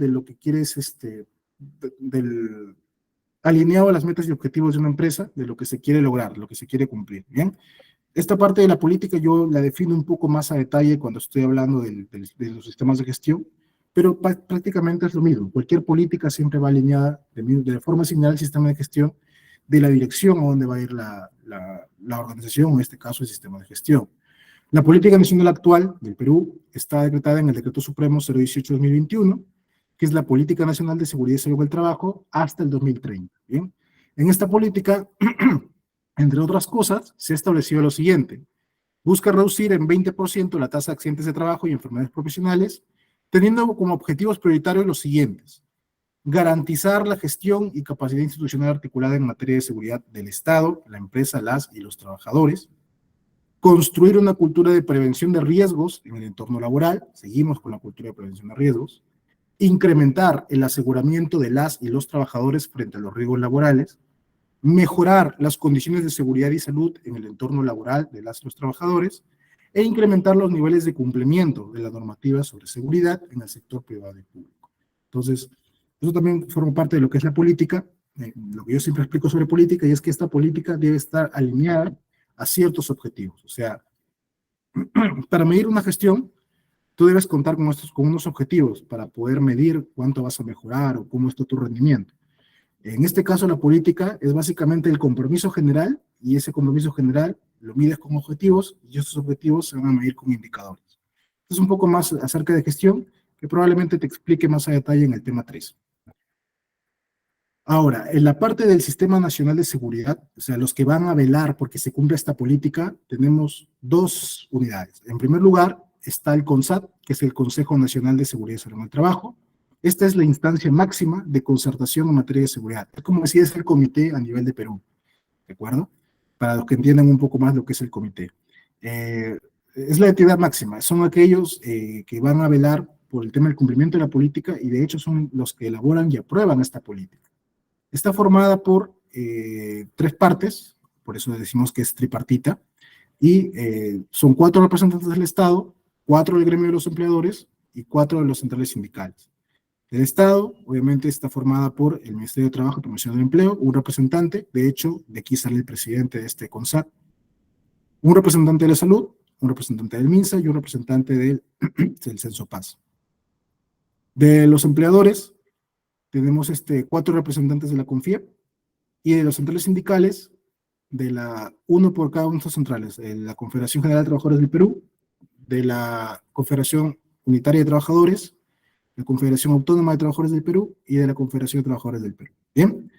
lo que quieres, alineado a las metas y objetivos de una empresa, de lo que se quiere lograr, lo que se quiere cumplir, ¿bien? Esta parte de la política yo la defino un poco más a detalle cuando estoy hablando de los sistemas de gestión, pero prácticamente es lo mismo. Cualquier política siempre va alineada de forma similar al sistema de gestión, de la dirección a donde va a ir la organización, en este caso el sistema de gestión. La política nacional actual del Perú está decretada en el Decreto Supremo 018-2021, que es la Política Nacional de Seguridad y Salud del Trabajo hasta el 2030. ¿Bien? En esta política, entre otras cosas, se ha establecido lo siguiente: busca reducir en 20% la tasa de accidentes de trabajo y enfermedades profesionales, teniendo como objetivos prioritarios los siguientes: garantizar la gestión y capacidad institucional articulada en materia de seguridad del Estado, la empresa, las y los trabajadores; construir una cultura de prevención de riesgos en el entorno laboral, seguimos con la cultura de prevención de riesgos; incrementar el aseguramiento de las y los trabajadores frente a los riesgos laborales; mejorar las condiciones de seguridad y salud en el entorno laboral de las y los trabajadores; e incrementar los niveles de cumplimiento de la normativa sobre seguridad en el sector privado y público. Entonces, eso también forma parte de lo que es la política, lo que yo siempre explico sobre política, y es que esta política debe estar alineada a ciertos objetivos. O sea, para medir una gestión, tú debes contar con unos objetivos para poder medir cuánto vas a mejorar o cómo está tu rendimiento. En este caso, la política es básicamente el compromiso general, y ese compromiso general lo mides con objetivos, y esos objetivos se van a medir con indicadores. Esto es un poco más acerca de gestión, que probablemente te explique más a detalle en el tema 3. Ahora, en la parte del Sistema Nacional de Seguridad, o sea, los que van a velar porque se cumpla esta política, tenemos 2 unidades. En primer lugar, está el CONSAT, que es el Consejo Nacional de Seguridad y Salud en el Trabajo. Esta es la instancia máxima de concertación en materia de seguridad. Es como decía, es el comité a nivel de Perú, ¿de acuerdo? Para los que entiendan un poco más lo que es el comité. Es la entidad máxima, son aquellos que van a velar por el tema del cumplimiento de la política, y de hecho son los que elaboran y aprueban esta política. Está formada por 3 partes, por eso decimos que es tripartita, y son 4 representantes del Estado, 4 del gremio de los empleadores y 4 de los centrales sindicales. El Estado, obviamente, está formada por el Ministerio de Trabajo y Promoción del Empleo, un representante, de hecho, de aquí sale el presidente de este CONSAT, un representante de la Salud, un representante del MINSA y un representante del Censo-Paz. De los empleadores, tenemos 4 representantes de la CONFIEP, y de los centrales sindicales, uno por cada una de estas centrales, de la Confederación General de Trabajadores del Perú, de la Confederación Unitaria de Trabajadores, la Confederación Autónoma de Trabajadores del Perú y de la Confederación de Trabajadores del Perú. Bien,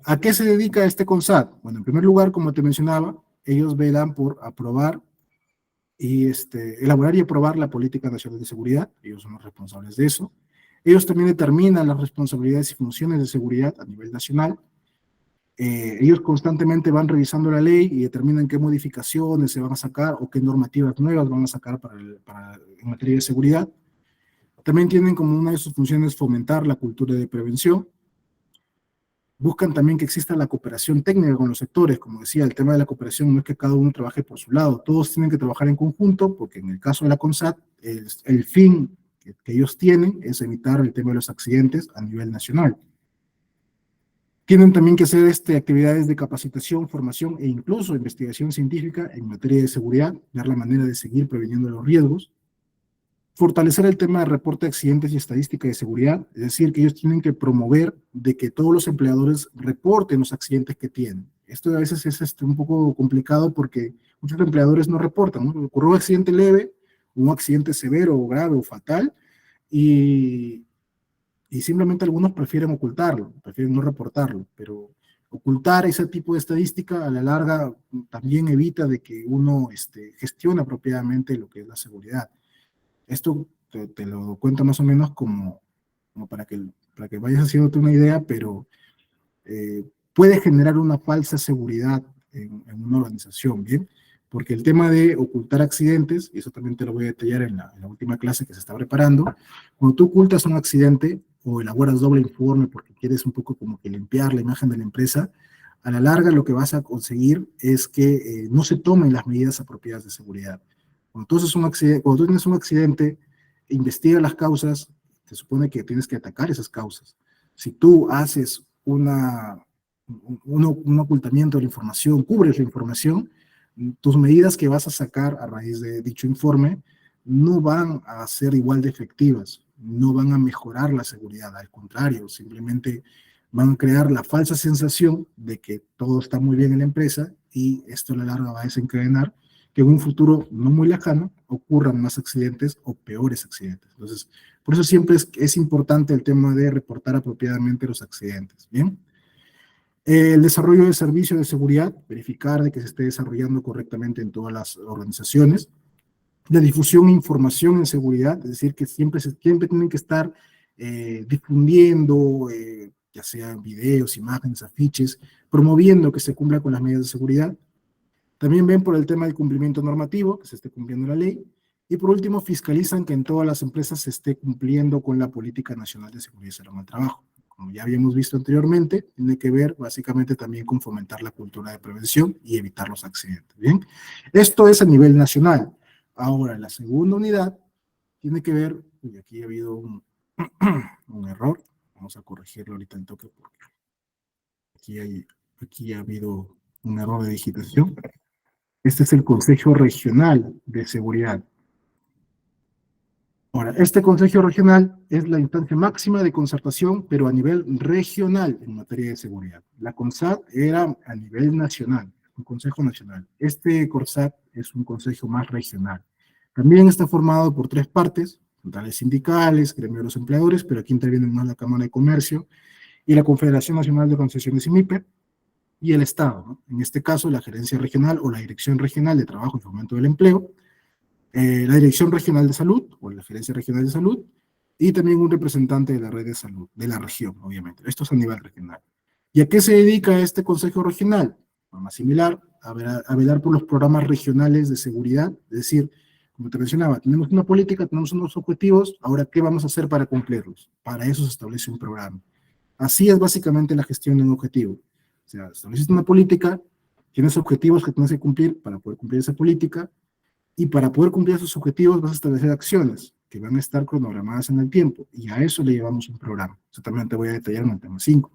¿a qué se dedica este CONSAT? Bueno, en primer lugar, como te mencionaba, ellos velan por aprobar y elaborar y aprobar la Política Nacional de Seguridad. Ellos son los responsables de eso. Ellos también determinan las responsabilidades y funciones de seguridad a nivel nacional. Ellos constantemente van revisando la ley y determinan qué modificaciones se van a sacar o qué normativas nuevas van a sacar en materia de seguridad. También tienen como una de sus funciones fomentar la cultura de prevención. Buscan también que exista la cooperación técnica con los sectores. Como decía, el tema de la cooperación no es que cada uno trabaje por su lado, todos tienen que trabajar en conjunto, porque en el caso de la CONSAT, el fin que ellos tienen es evitar el tema de los accidentes a nivel nacional. Tienen también que hacer actividades de capacitación, formación e incluso investigación científica en materia de seguridad, ver la manera de seguir preveniendo los riesgos. Fortalecer el tema de reporte de accidentes y estadística de seguridad, es decir, que ellos tienen que promover de que todos los empleadores reporten los accidentes que tienen. Esto a veces es un poco complicado porque muchos empleadores no reportan, ¿no? Ocurrió un accidente leve, un accidente severo o grave o fatal, y simplemente algunos prefieren ocultarlo, prefieren no reportarlo, pero ocultar ese tipo de estadística a la larga también evita de que uno gestione apropiadamente lo que es la seguridad. Esto te lo cuento más o menos como para que vayas haciéndote una idea, pero puede generar una falsa seguridad en una organización, ¿bien? Porque el tema de ocultar accidentes, y eso también te lo voy a detallar en la última clase que se está preparando, cuando tú ocultas un accidente o elaboras doble informe porque quieres un poco como que limpiar la imagen de la empresa, a la larga lo que vas a conseguir es que no se tomen las medidas apropiadas de seguridad. Cuando tú tienes un accidente, investiga las causas, se supone que tienes que atacar esas causas. Si tú haces un ocultamiento de la información, cubres la información, tus medidas que vas a sacar a raíz de dicho informe no van a ser igual de efectivas, no van a mejorar la seguridad, al contrario, simplemente van a crear la falsa sensación de que todo está muy bien en la empresa y esto a la larga va a desencadenar que en un futuro no muy lejano ocurran más accidentes o peores accidentes. Entonces, por eso siempre es importante el tema de reportar apropiadamente los accidentes, ¿bien? El desarrollo de servicios de seguridad, verificar de que se esté desarrollando correctamente en todas las organizaciones. La difusión e información en seguridad, es decir, que siempre tienen que estar difundiendo, ya sean videos, imágenes, afiches, promoviendo que se cumpla con las medidas de seguridad. También ven por el tema del cumplimiento normativo, que se esté cumpliendo la ley. Y por último, fiscalizan que en todas las empresas se esté cumpliendo con la Política Nacional de Seguridad y Salud al Trabajo. Como ya habíamos visto anteriormente, tiene que ver básicamente también con fomentar la cultura de prevención y evitar los accidentes. Bien, esto es a nivel nacional. Ahora, la segunda unidad tiene que ver, y aquí ha habido un error, vamos a corregirlo ahorita en toque, porque aquí ha habido un error de digitación. Este es el Consejo Regional de Seguridad. Ahora, este Consejo Regional es la instancia máxima de concertación, pero a nivel regional en materia de seguridad. La CONSAT era a nivel nacional, un Consejo Nacional. Este CONSAT es un consejo más regional. También está formado por 3 partes, centrales sindicales, gremio de los empleadores, pero aquí intervienen más la Cámara de Comercio y la Confederación Nacional de Concesiones y MIPE, y el Estado, ¿no? En este caso, la Gerencia Regional o la Dirección Regional de Trabajo y Fomento del Empleo, la Dirección Regional de Salud, o la Gerencia Regional de Salud, y también un representante de la red de salud, de la región, obviamente. Esto es a nivel regional. ¿Y a qué se dedica este Consejo Regional? Más similar, a velar por los programas regionales de seguridad, es decir, como te mencionaba, tenemos una política, tenemos unos objetivos, ahora, ¿qué vamos a hacer para cumplirlos? Para eso se establece un programa. Así es básicamente la gestión de un objetivo. O sea, estableces una política, tienes objetivos que tienes que cumplir para poder cumplir esa política, y para poder cumplir esos objetivos vas a establecer acciones que van a estar cronogramadas en el tiempo, y a eso le llevamos un programa. Eso también te voy a detallar en el tema 5.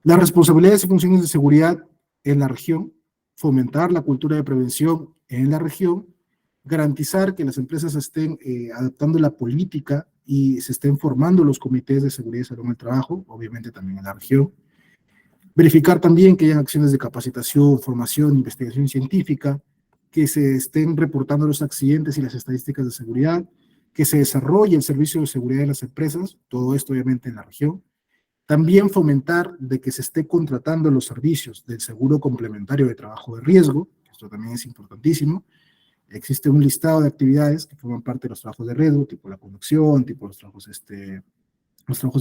Las responsabilidades y funciones de seguridad en la región, fomentar la cultura de prevención en la región, garantizar que las empresas estén adaptando la política y se estén formando los comités de seguridad y salud en el trabajo, obviamente también en la región. Verificar también que hayan acciones de capacitación, formación, investigación científica, que se estén reportando los accidentes y las estadísticas de seguridad, que se desarrolle el servicio de seguridad en las empresas, todo esto obviamente en la región. También fomentar de que se esté contratando los servicios del seguro complementario de trabajo de riesgo, esto también es importantísimo. Existe un listado de actividades que forman parte de los trabajos de riesgo, tipo la conducción, tipo los trabajos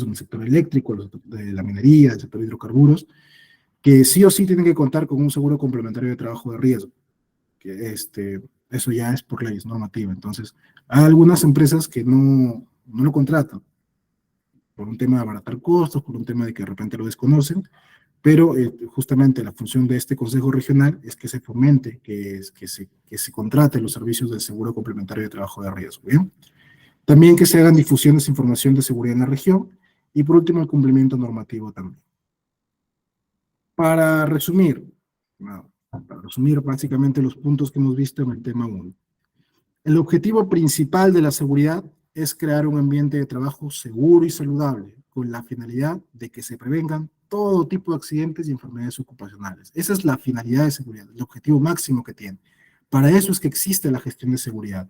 en el sector eléctrico, de la minería, el sector de hidrocarburos, que sí o sí tienen que contar con un seguro complementario de trabajo de riesgo, que eso ya es por ley, es normativa. Entonces, hay algunas empresas que no lo contratan, por un tema de abaratar costos, por un tema de que de repente lo desconocen, pero justamente la función de este Consejo Regional es que se fomente, que se contrate los servicios del seguro complementario de trabajo de riesgo, ¿bien? También que se hagan difusiones de información de seguridad en la región, y por último el cumplimiento normativo también. Para resumir básicamente los puntos que hemos visto en el tema 1. El objetivo principal de la seguridad es crear un ambiente de trabajo seguro y saludable, con la finalidad de que se prevengan todo tipo de accidentes y enfermedades ocupacionales. Esa es la finalidad de seguridad, el objetivo máximo que tiene. Para eso es que existe la gestión de seguridad,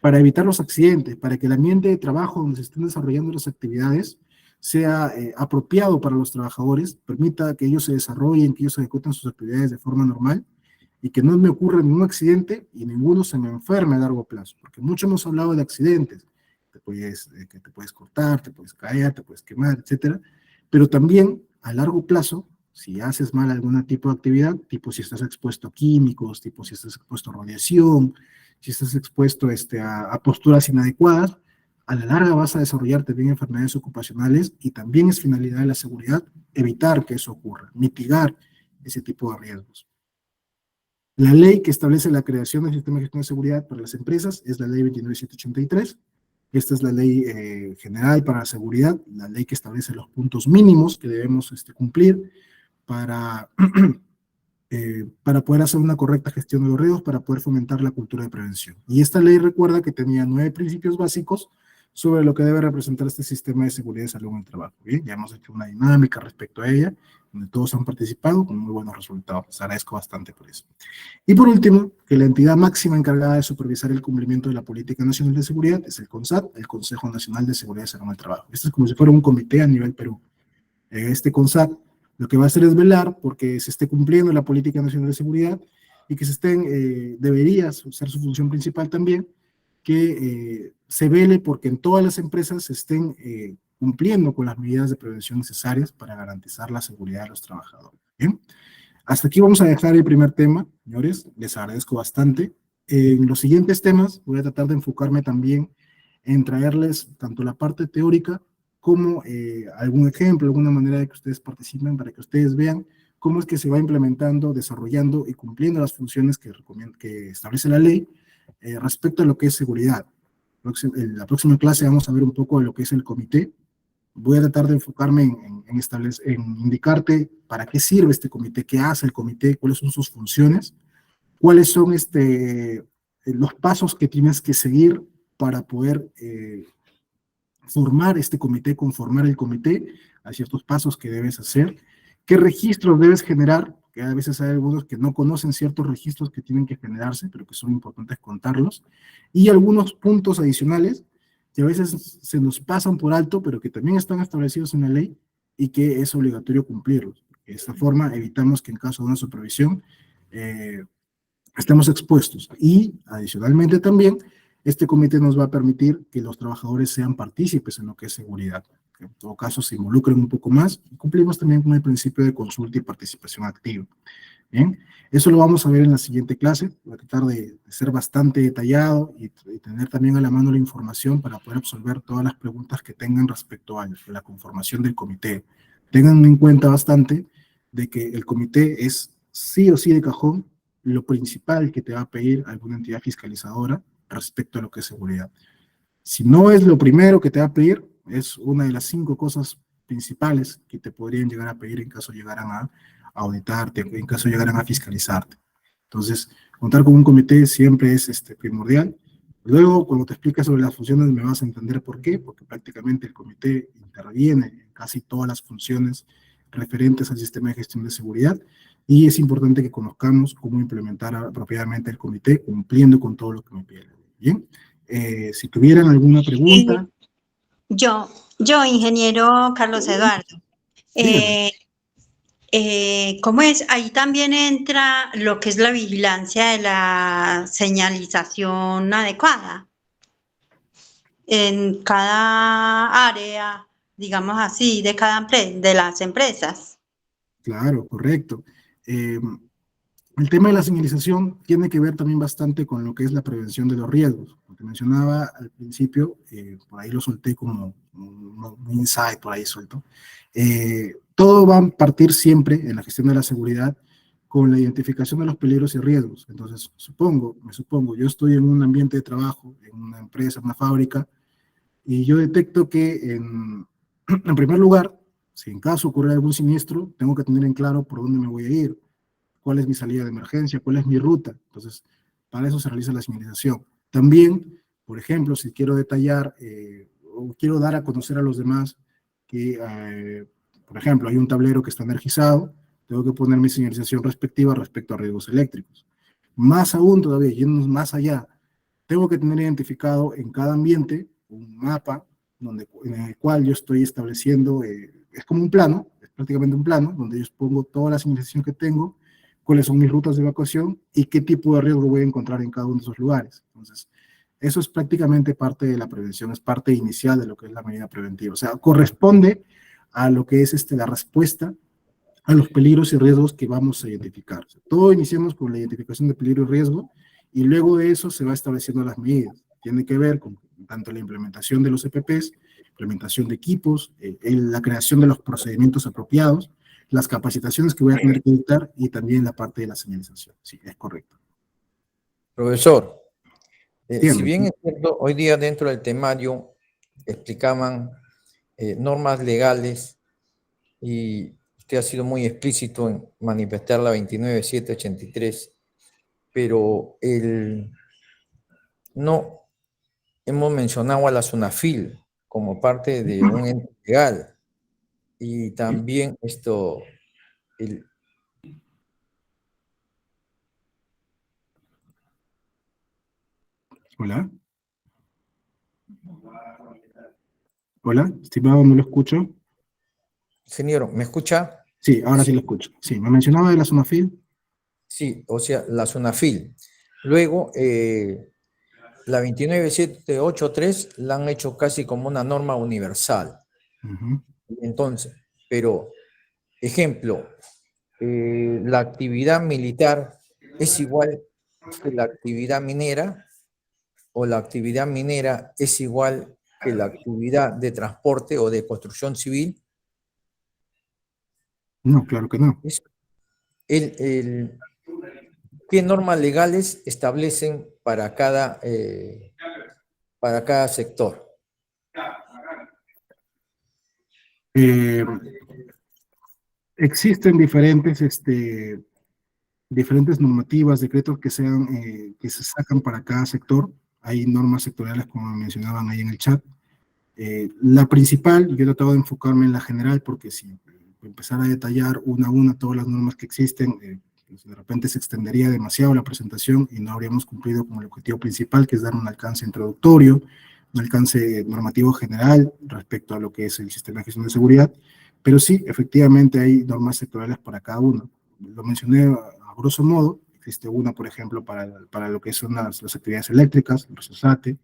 para evitar los accidentes, para que el ambiente de trabajo donde se estén desarrollando las actividades sea apropiado para los trabajadores, permita que ellos se desarrollen, que ellos ejecuten sus actividades de forma normal, y que no me ocurra ningún accidente y ninguno se me enferme a largo plazo, porque mucho hemos hablado de accidentes, que te puedes cortar, te puedes caer, te puedes quemar, etcétera, pero también a largo plazo, si haces mal algún tipo de actividad, tipo si estás expuesto a químicos, tipo si estás expuesto a radiación, si estás expuesto a posturas inadecuadas, a la larga vas a desarrollar también enfermedades ocupacionales, y también es finalidad de la seguridad evitar que eso ocurra, mitigar ese tipo de riesgos. La ley que establece la creación del sistema de gestión de seguridad para las empresas es la ley 29783. Esta es la ley general para la seguridad, la ley que establece los puntos mínimos que debemos cumplir para poder hacer una correcta gestión de los riesgos, para poder fomentar la cultura de prevención. Y esta ley recuerda que tenía 9 principios básicos sobre lo que debe representar este sistema de seguridad y salud en el trabajo. Bien, ya hemos hecho una dinámica respecto a ella, donde todos han participado con muy buenos resultados. Les agradezco bastante por eso. Y por último, que la entidad máxima encargada de supervisar el cumplimiento de la Política Nacional de Seguridad es el CONSAT, el Consejo Nacional de Seguridad y Salud en el Trabajo. Esto es como si fuera un comité a nivel Perú. Este CONSAT lo que va a hacer es velar porque se esté cumpliendo la Política Nacional de Seguridad, y que debería ser su función principal también, que se vele porque en todas las empresas se estén cumpliendo con las medidas de prevención necesarias para garantizar la seguridad de los trabajadores. Bien, hasta aquí vamos a dejar el primer tema, señores, les agradezco bastante. En los siguientes temas voy a tratar de enfocarme también en traerles tanto la parte teórica como algún ejemplo, alguna manera de que ustedes participen, para que ustedes vean cómo es que se va implementando, desarrollando y cumpliendo las funciones que establece la ley respecto a lo que es seguridad. En la próxima clase vamos a ver un poco de lo que es el comité. Voy a tratar de enfocarme en indicarte para qué sirve este comité, qué hace el comité, cuáles son sus funciones, cuáles son los pasos que tienes que seguir para poder formar este comité, conformar el comité, hay ciertos pasos que debes hacer, qué registros debes generar, que a veces hay algunos que no conocen ciertos registros que tienen que generarse, pero que son importantes contarlos, y algunos puntos adicionales que a veces se nos pasan por alto, pero que también están establecidos en la ley y que es obligatorio cumplirlos. De esta forma evitamos que en caso de una supervisión estemos expuestos. Y adicionalmente también, este comité nos va a permitir que los trabajadores sean partícipes en lo que es seguridad. Que en todo caso se involucren un poco más, y cumplimos también con el principio de consulta y participación activa. Bien, eso lo vamos a ver en la siguiente clase. Voy a tratar de ser bastante detallado y tener también a la mano la información para poder absolver todas las preguntas que tengan respecto a la conformación del comité. Tengan en cuenta bastante de que el comité es sí o sí de cajón lo principal que te va a pedir alguna entidad fiscalizadora respecto a lo que es seguridad. Si no es lo primero que te va a pedir, es una de las 5 cosas principales que te podrían llegar a pedir en caso llegaran a auditarte, en caso llegaran a fiscalizarte. Entonces, contar con un comité siempre es primordial. Luego, cuando te explique sobre las funciones, me vas a entender por qué, porque prácticamente el comité interviene en casi todas las funciones referentes al sistema de gestión de seguridad, y es importante que conozcamos cómo implementar apropiadamente el comité, cumpliendo con todo lo que me piden. Bien, si tuvieran alguna pregunta. Yo, ingeniero Carlos Eduardo. ¿Cómo es? Ahí también entra lo que es la vigilancia de la señalización adecuada en cada área, digamos así, de cada de las empresas. Claro, correcto. El tema de la señalización tiene que ver también bastante con lo que es la prevención de los riesgos. Como te mencionaba al principio, por ahí lo solté como un insight, por ahí suelto. Todo va a partir siempre en la gestión de la seguridad con la identificación de los peligros y riesgos. Entonces, me supongo, yo estoy en un ambiente de trabajo, en una empresa, en una fábrica, y yo detecto que en primer lugar, si en caso ocurre algún siniestro, tengo que tener en claro por dónde me voy a ir, cuál es mi salida de emergencia, cuál es mi ruta. Entonces, para eso se realiza la señalización. También, por ejemplo, si quiero detallar o quiero dar a conocer a los demás que, por ejemplo, hay un tablero que está energizado, tengo que poner mi señalización respectiva respecto a riesgos eléctricos. Más aún todavía, yendo más allá, tengo que tener identificado en cada ambiente un mapa en el cual yo estoy estableciendo, es como un plano, es prácticamente un plano, donde yo pongo toda la señalización que tengo, cuáles son mis rutas de evacuación y qué tipo de riesgo voy a encontrar en cada uno de esos lugares. Entonces, eso es prácticamente parte de la prevención, es parte inicial de lo que es la medida preventiva. O sea, corresponde a lo que es la respuesta a los peligros y riesgos que vamos a identificar. O sea, todo iniciamos con la identificación de peligro y riesgo y luego de eso se va estableciendo las medidas. Tiene que ver con tanto la implementación de los EPPs, implementación de equipos, la creación de los procedimientos apropiados, las capacitaciones que voy a tener que dictar y también la parte de la señalización. Sí, es correcto. Profesor, Dígame. si bien es cierto, hoy día dentro del temario explicaban normas legales y usted ha sido muy explícito en manifestar la 29783, pero no hemos mencionado a la SUNAFIL como parte de un ente legal y también Hola. Hola, estimado, no lo escucho. Ingeniero, ¿me escucha? Sí, ahora sí lo escucho. Sí, me mencionaba de la SUNAFIL. Sí, o sea, la SUNAFIL. Luego, la 29783 la han hecho casi como una norma universal. Entonces, pero, ejemplo, la actividad militar es igual que la actividad minera, o la actividad minera es igual que la actividad de transporte o de construcción civil. No, claro que no. ¿Qué normas legales establecen para cada sector? Existen diferentes normativas, decretos que se sacan para cada sector. Hay normas sectoriales, como mencionaban ahí en el chat. La principal, yo he tratado de enfocarme en la general, porque si empezar a detallar una a una todas las normas que existen, pues de repente se extendería demasiado la presentación y no habríamos cumplido con el objetivo principal, que es dar un alcance introductorio, un alcance normativo general respecto a lo que es el sistema de gestión de seguridad, pero sí, efectivamente hay normas sectoriales para cada uno. Lo mencioné a grosso modo, existe una, por ejemplo, para lo que son las actividades eléctricas, el RESOSATE,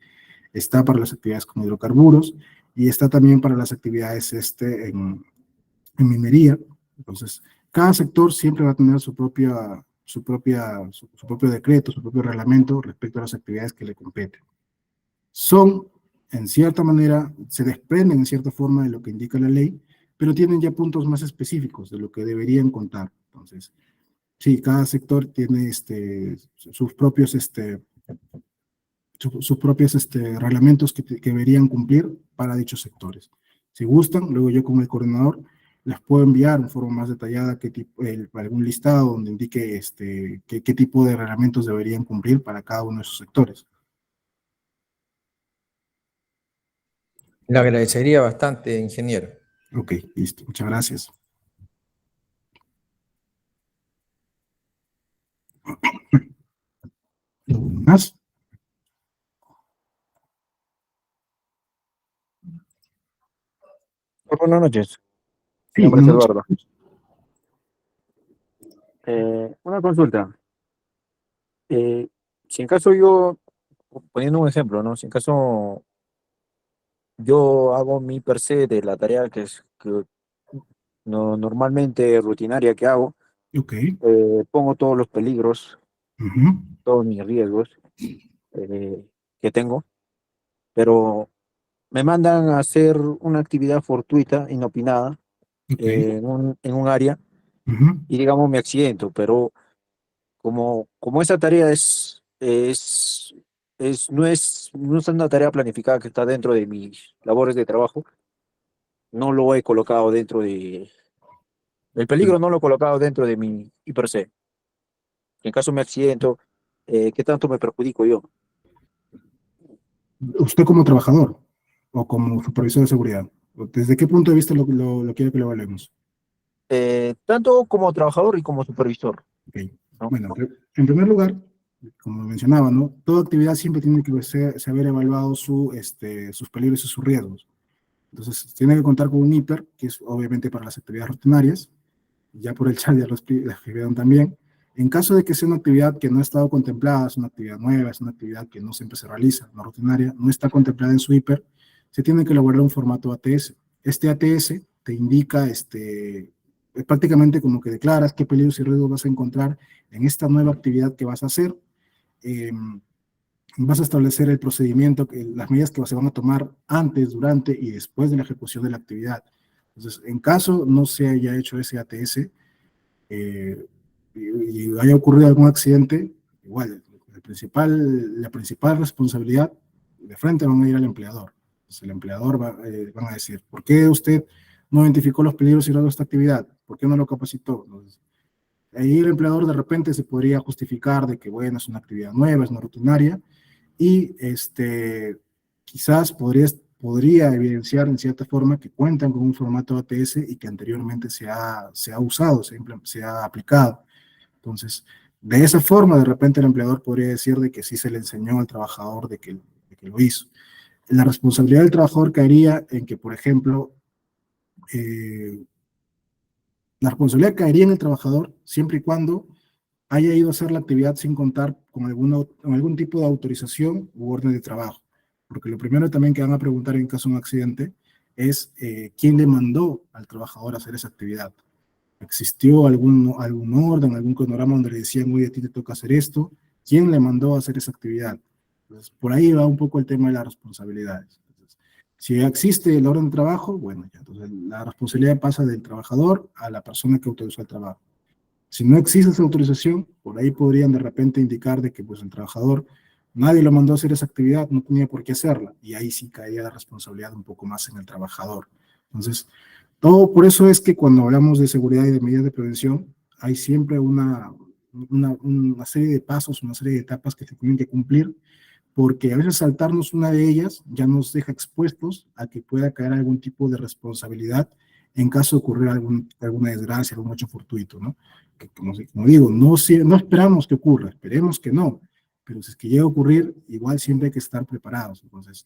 está para las actividades con hidrocarburos y está también para las actividades en minería. Entonces, cada sector siempre va a tener su propio decreto, su propio reglamento respecto a las actividades que le competen. Son, en cierta manera, se desprenden en cierta forma de lo que indica la ley, pero tienen ya puntos más específicos de lo que deberían contar. Entonces, sí, cada sector tiene sus propios reglamentos que deberían cumplir para dichos sectores. Si gustan, luego yo como el coordinador les puedo enviar un foro más detallada, algún listado donde indique qué tipo de reglamentos deberían cumplir para cada uno de esos sectores. Le agradecería bastante, ingeniero. Ok, listo. Muchas gracias. ¿Más? Buenas noches. Sí, Mi nombre es buenas Eduardo. Una consulta. Si en caso yo, poniendo un ejemplo, ¿no? Si en caso yo hago mi per se de la tarea que normalmente rutinaria que hago, Ok. pongo todos los peligros, Ujú. todos mis riesgos que tengo, pero me mandan a hacer una actividad fortuita, inopinada, Ok. en un área Ujú. y digamos me accidento, pero como esa tarea no es una tarea planificada que está dentro de mis labores de trabajo, no lo he colocado el peligro no lo he colocado dentro de mi IPRC. En caso me accidento, ¿qué tanto me perjudico yo? Usted como trabajador o como supervisor de seguridad, ¿desde qué punto de vista lo quiere que lo evaluemos? Tanto como trabajador y como supervisor, Ok. ¿no? Bueno, en primer lugar, como mencionaba, ¿no? Toda actividad siempre tiene que saber evaluado sus peligros y sus riesgos. Entonces, tiene que contar con un hiper, que es obviamente para las actividades rutinarias, ya por el chat ya lo escribieron también. En caso de que sea una actividad que no ha estado contemplada, es una actividad nueva, es una actividad que no siempre se realiza, no rutinaria, no está contemplada en su hiper, se tiene que elaborar un formato ATS. Este ATS te indica, prácticamente como que declaras qué peligros y riesgos vas a encontrar en esta nueva actividad que vas a hacer. Eh, Vas a establecer el procedimiento, las medidas que se van a tomar antes, durante y después de la ejecución de la actividad. Entonces, en caso no se haya hecho ese ATS, y haya ocurrido algún accidente, igual, la principal responsabilidad de frente van a ir al empleador. Entonces, el empleador van a decir, ¿por qué usted no identificó los peligros y riesgos de esta actividad? ¿Por qué no lo capacitó? Entonces, ahí el empleador de repente se podría justificar de que, bueno, es una actividad nueva, es no rutinaria, y quizás podría evidenciar en cierta forma que cuentan con un formato ATS y que anteriormente se ha usado, se ha aplicado. Entonces, de esa forma, de repente el empleador podría decir de que sí se le enseñó al trabajador de que lo hizo. La responsabilidad del trabajador caería en que, por ejemplo, eh, la responsabilidad caería en el trabajador siempre y cuando haya ido a hacer la actividad sin contar con algún tipo de autorización u orden de trabajo. Porque lo primero también que van a preguntar en caso de un accidente es quién le mandó al trabajador a hacer esa actividad. ¿Existió algún orden, algún cronograma donde le decían, oye, a ti te toca hacer esto? ¿Quién le mandó a hacer esa actividad? Entonces, por ahí va un poco el tema de las responsabilidades. Entonces, si existe el orden de trabajo, bueno, ya, entonces la responsabilidad pasa del trabajador a la persona que autorizó el trabajo. Si no existe esa autorización, por ahí podrían de repente indicar de que pues el trabajador, nadie lo mandó a hacer esa actividad, no tenía por qué hacerla, y ahí sí caía la responsabilidad un poco más en el trabajador. Entonces, todo por eso es que cuando hablamos de seguridad y de medidas de prevención, hay siempre una serie de pasos, una serie de etapas que se tienen que cumplir, porque a veces saltarnos una de ellas ya nos deja expuestos a que pueda caer algún tipo de responsabilidad en caso de ocurrir alguna desgracia, algún hecho fortuito, ¿no? Que como digo, no esperamos que ocurra, esperemos que no, pero si es que llega a ocurrir, igual siempre hay que estar preparados. Entonces,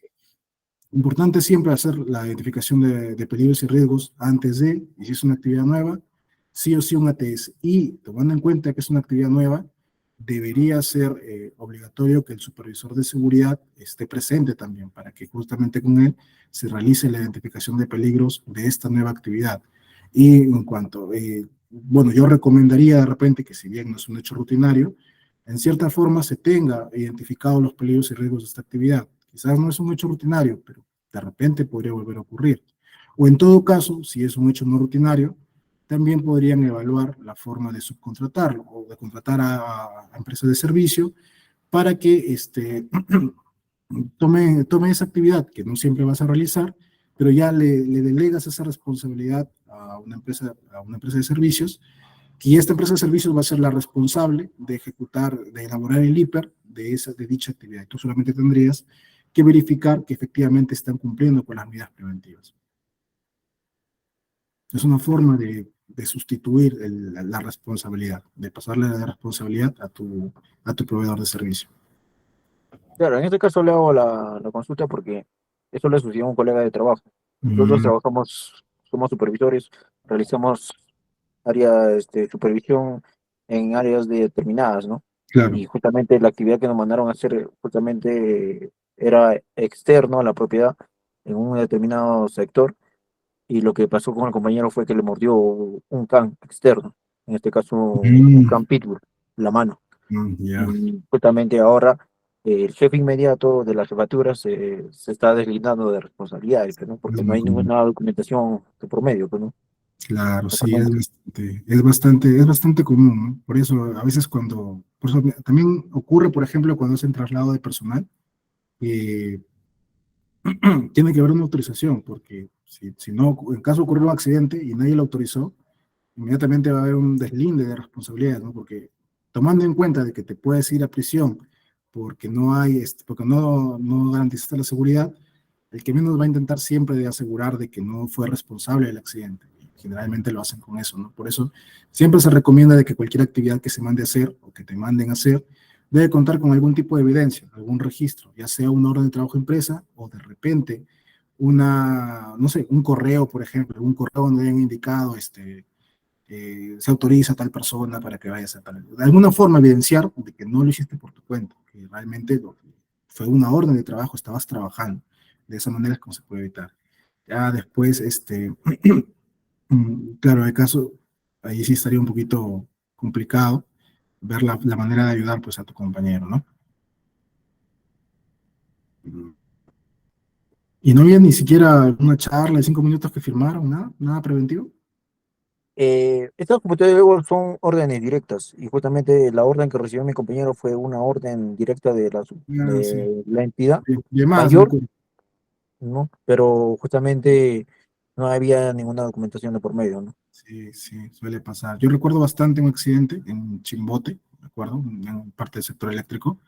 importante siempre hacer la identificación de peligros y riesgos antes y si es una actividad nueva, sí o sí un ATS. Y tomando en cuenta que es una actividad nueva, debería ser obligatorio que el supervisor de seguridad esté presente también para que justamente con él se realice la identificación de peligros de esta nueva actividad. Y en cuanto, bueno, yo recomendaría de repente que si bien no es un hecho rutinario, en cierta forma se tenga identificados los peligros y riesgos de esta actividad. Quizás no es un hecho rutinario, pero de repente podría volver a ocurrir. O en todo caso, si es un hecho no rutinario, también podrían evaluar la forma de subcontratarlo o de contratar a empresas de servicio para que tome esa actividad que no siempre vas a realizar, pero ya le delegas esa responsabilidad a una empresa de servicios, y esta empresa de servicios va a ser la responsable de ejecutar, de elaborar el hiper de dicha actividad. Tú solamente tendrías que verificar que efectivamente están cumpliendo con las medidas preventivas. Es una forma de sustituir la responsabilidad, de pasarle la responsabilidad a tu proveedor de servicio. Claro, en este caso le hago la consulta porque eso le sucedió a un colega de trabajo. Nosotros trabajamos, somos supervisores, realizamos supervisión en áreas determinadas, ¿no? Claro. Y justamente la actividad que nos mandaron a hacer justamente era externo a la propiedad en un determinado sector y lo que pasó con el compañero fue que le mordió un can externo, en este caso un Mm, can pitbull, la mano. ya. Y justamente ahora el jefe inmediato de la jefatura se está deslindando de responsabilidades, pues, ¿no? Porque no hay Mm, ninguna documentación de por medio, pues, ¿no? claro, sí, Exactamente. es bastante común, ¿no? Por eso, a veces por eso también ocurre, por ejemplo, cuando hacen traslado de personal, eh, tiene que haber una autorización, porque si no, en caso ocurre un accidente y nadie lo autorizó, inmediatamente va a haber un deslinde de responsabilidad, ¿no? Porque tomando en cuenta de que te puedes ir a prisión porque porque no garantizaste la seguridad, el que menos va a intentar siempre de asegurar de que no fue responsable del accidente. Y generalmente lo hacen con eso, ¿no? Por eso siempre se recomienda de que cualquier actividad que se mande a hacer o que te manden a hacer debe contar con algún tipo de evidencia, algún registro, ya sea una orden de trabajo impresa o de repente no sé, un correo, por ejemplo, un correo donde hayan indicado se autoriza a tal persona para que vayas a tal. De alguna forma evidenciar de que no lo hiciste por tu cuenta, que realmente fue una orden de trabajo, estabas trabajando. De esa manera es como se puede evitar. Ya después, claro, el caso, ahí sí estaría un poquito complicado ver la manera de ayudar pues a tu compañero, ¿no? Y no había ni siquiera una charla de 5 minutos que firmaron, nada preventivo. Estas computadoras son órdenes directas y justamente la orden que recibió mi compañero fue una orden directa Ah, sí. de la entidad De más, me mayor, acuerdo. ¿no? Pero justamente no había ninguna documentación de por medio, ¿no? Sí, sí, suele pasar. Yo recuerdo bastante un accidente en Chimbote, me acuerdo, en parte del sector eléctrico.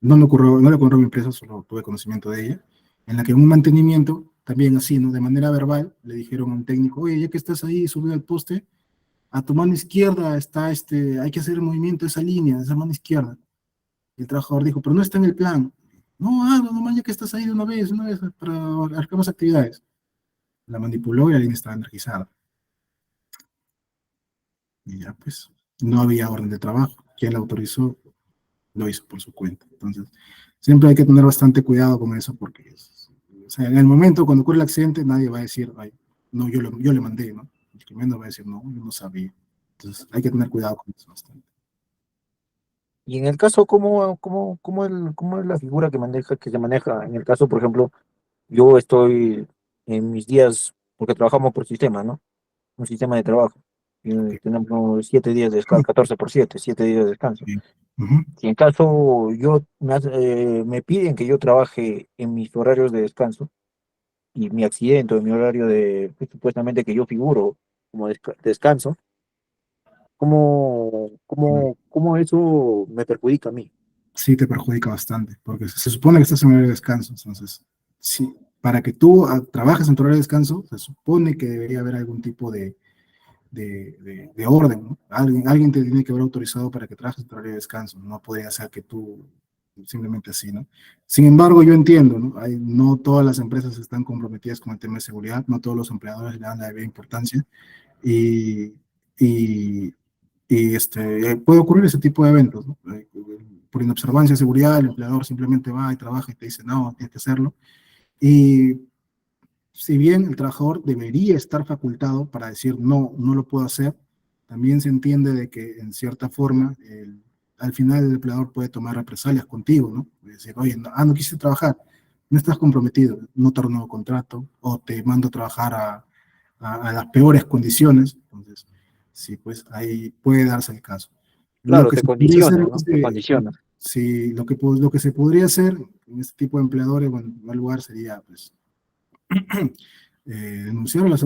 No le ocurrió a mi empresa, solo tuve conocimiento de ella, en la que en un mantenimiento, también así, ¿no? De manera verbal, le dijeron a un técnico, oye, ya que estás ahí subido al poste, a tu mano izquierda está hay que hacer el movimiento de esa línea, de esa mano izquierda. Y el trabajador dijo, pero no está en el plan. No, nomás ya que estás ahí de una vez, para abarcar más actividades. La manipuló y la línea estaba energizada. Y ya pues, no había orden de trabajo. Quien la autorizó lo hizo por su cuenta. Entonces, siempre hay que tener bastante cuidado con eso porque, o sea, en el momento cuando ocurre el accidente, nadie va a decir, ay, no, yo le mandé, ¿no? El que menos va a decir, no, yo no sabía. Entonces, hay que tener cuidado con eso bastante. Y en el caso, ¿cómo es la figura que se maneja? En el caso, por ejemplo, yo estoy en mis días, porque trabajamos por sistema, ¿no? Un sistema de trabajo. Y Ok. tenemos 7 días de descanso, 14 por 7, 7 días de descanso. Sí. Ujú. Si en caso me piden que yo trabaje en mis horarios de descanso y mi accidente, en mi horario supuestamente que yo figuro como descanso, ¿cómo eso me perjudica a mí? Sí te perjudica bastante, porque se supone que estás en horario de descanso, entonces, sí, para que tú trabajes en tu horario de descanso, se supone que debería haber algún tipo de orden, ¿no? Alguien te tiene que haber autorizado para que trabajes en tu horario de descanso, no podría ser que tú simplemente así, ¿no? Sin embargo, yo entiendo, ¿no? No todas las empresas están comprometidas con el tema de seguridad, no todos los empleadores le dan la debida importancia, y, y, puede ocurrir ese tipo de eventos, ¿no? Por inobservancia de seguridad, el empleador simplemente va y trabaja y te dice, no, tienes que hacerlo. Y si bien el trabajador debería estar facultado para decir, no, no lo puedo hacer, también se entiende de que en cierta forma, al final el empleador puede tomar represalias contigo, ¿no? Puede decir, oye, no quise trabajar, no estás comprometido, no te renuevo contrato, o te mando a trabajar a las peores condiciones. Entonces, sí, pues ahí puede darse el caso. Lo Claro, que te se podría hacer condiciona, ¿no? es, Te condiciona. sí, lo que se podría hacer en este tipo de empleadores, bueno, en primer lugar sería, pues, denunciar a las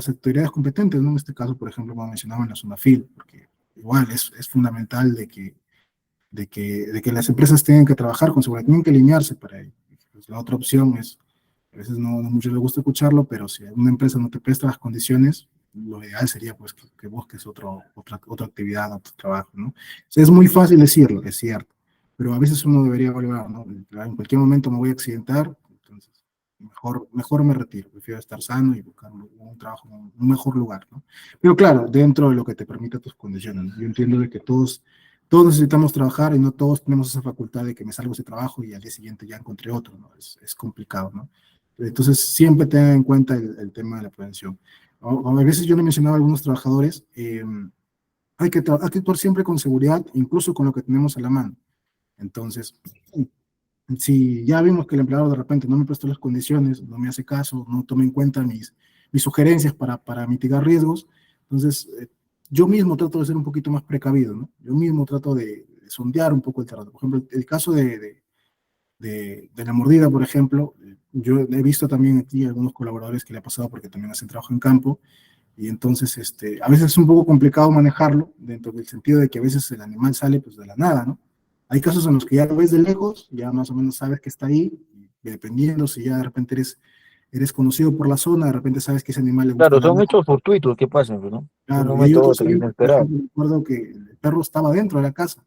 autoridades competentes, ¿no? En este caso, por ejemplo, como mencionaba en la zona FIL, porque igual es fundamental de que las empresas tengan que trabajar con seguridad, tienen que alinearse para ello. Pues la otra opción es, a veces no mucho les gusta escucharlo, pero si una empresa no te presta las condiciones, lo ideal sería pues que busques otra actividad, otro trabajo, ¿no? O sea, es muy fácil decirlo, es cierto, pero a veces uno debería evaluar, ¿no? En cualquier momento me voy a accidentar, entonces mejor me retiro, prefiero estar sano y buscar un trabajo en un mejor lugar, ¿no? Pero claro, dentro de lo que te permite tus condiciones, ¿no? Yo entiendo de que todos necesitamos trabajar y no todos tenemos esa facultad de que me salgo de ese trabajo y al día siguiente ya encontré otro, ¿no? Es complicado, ¿no? Entonces, siempre tengan en cuenta el tema de la prevención. A veces yo le mencionaba a algunos trabajadores, hay que actuar siempre con seguridad, incluso con lo que tenemos a la mano. Entonces, si ya vimos que el empleador de repente no me prestó las condiciones, no me hace caso, no toma en cuenta mis sugerencias para mitigar riesgos, entonces yo mismo trato de ser un poquito más precavido, ¿no? Yo mismo trato de sondear un poco el terreno. Por ejemplo, el caso de la mordida, por ejemplo, yo he visto también aquí algunos colaboradores que le ha pasado porque también hacen trabajo en campo, y entonces a veces es un poco complicado manejarlo, dentro del sentido de que a veces el animal sale pues de la nada, ¿no? Hay casos en los que ya lo ves de lejos, ya más o menos sabes que está ahí, y dependiendo si ya de repente eres conocido por la zona, de repente sabes que ese animal le gusta. Claro, son hechos fortuitos que pasan, ¿no? Claro, Un y hay momento otros otro, ahí, por inesperado. ejemplo, recuerdo que el perro estaba dentro de la casa,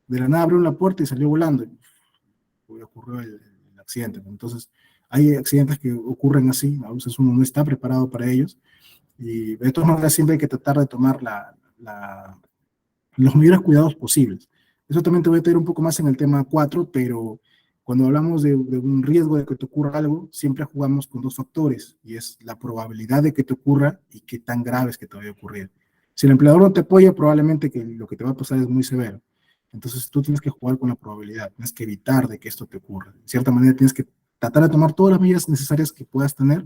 de la nada abrió la puerta y salió volando, y ocurrió el accidente. Entonces, hay accidentes que ocurren así, a veces uno no está preparado para ellos, y de todas maneras siempre hay que tratar de tomar los mayores cuidados posibles. Eso también te voy a tener un poco más en el tema 4, pero cuando hablamos de un riesgo de que te ocurra algo, siempre jugamos con dos factores, y es la probabilidad de que te ocurra y qué tan grave es que te vaya a ocurrir. Si el empleador no te apoya, probablemente que lo que te va a pasar es muy severo. Entonces tú tienes que jugar con la probabilidad, tienes que evitar de que esto te ocurra. De cierta manera tienes que tratar de tomar todas las medidas necesarias que puedas tener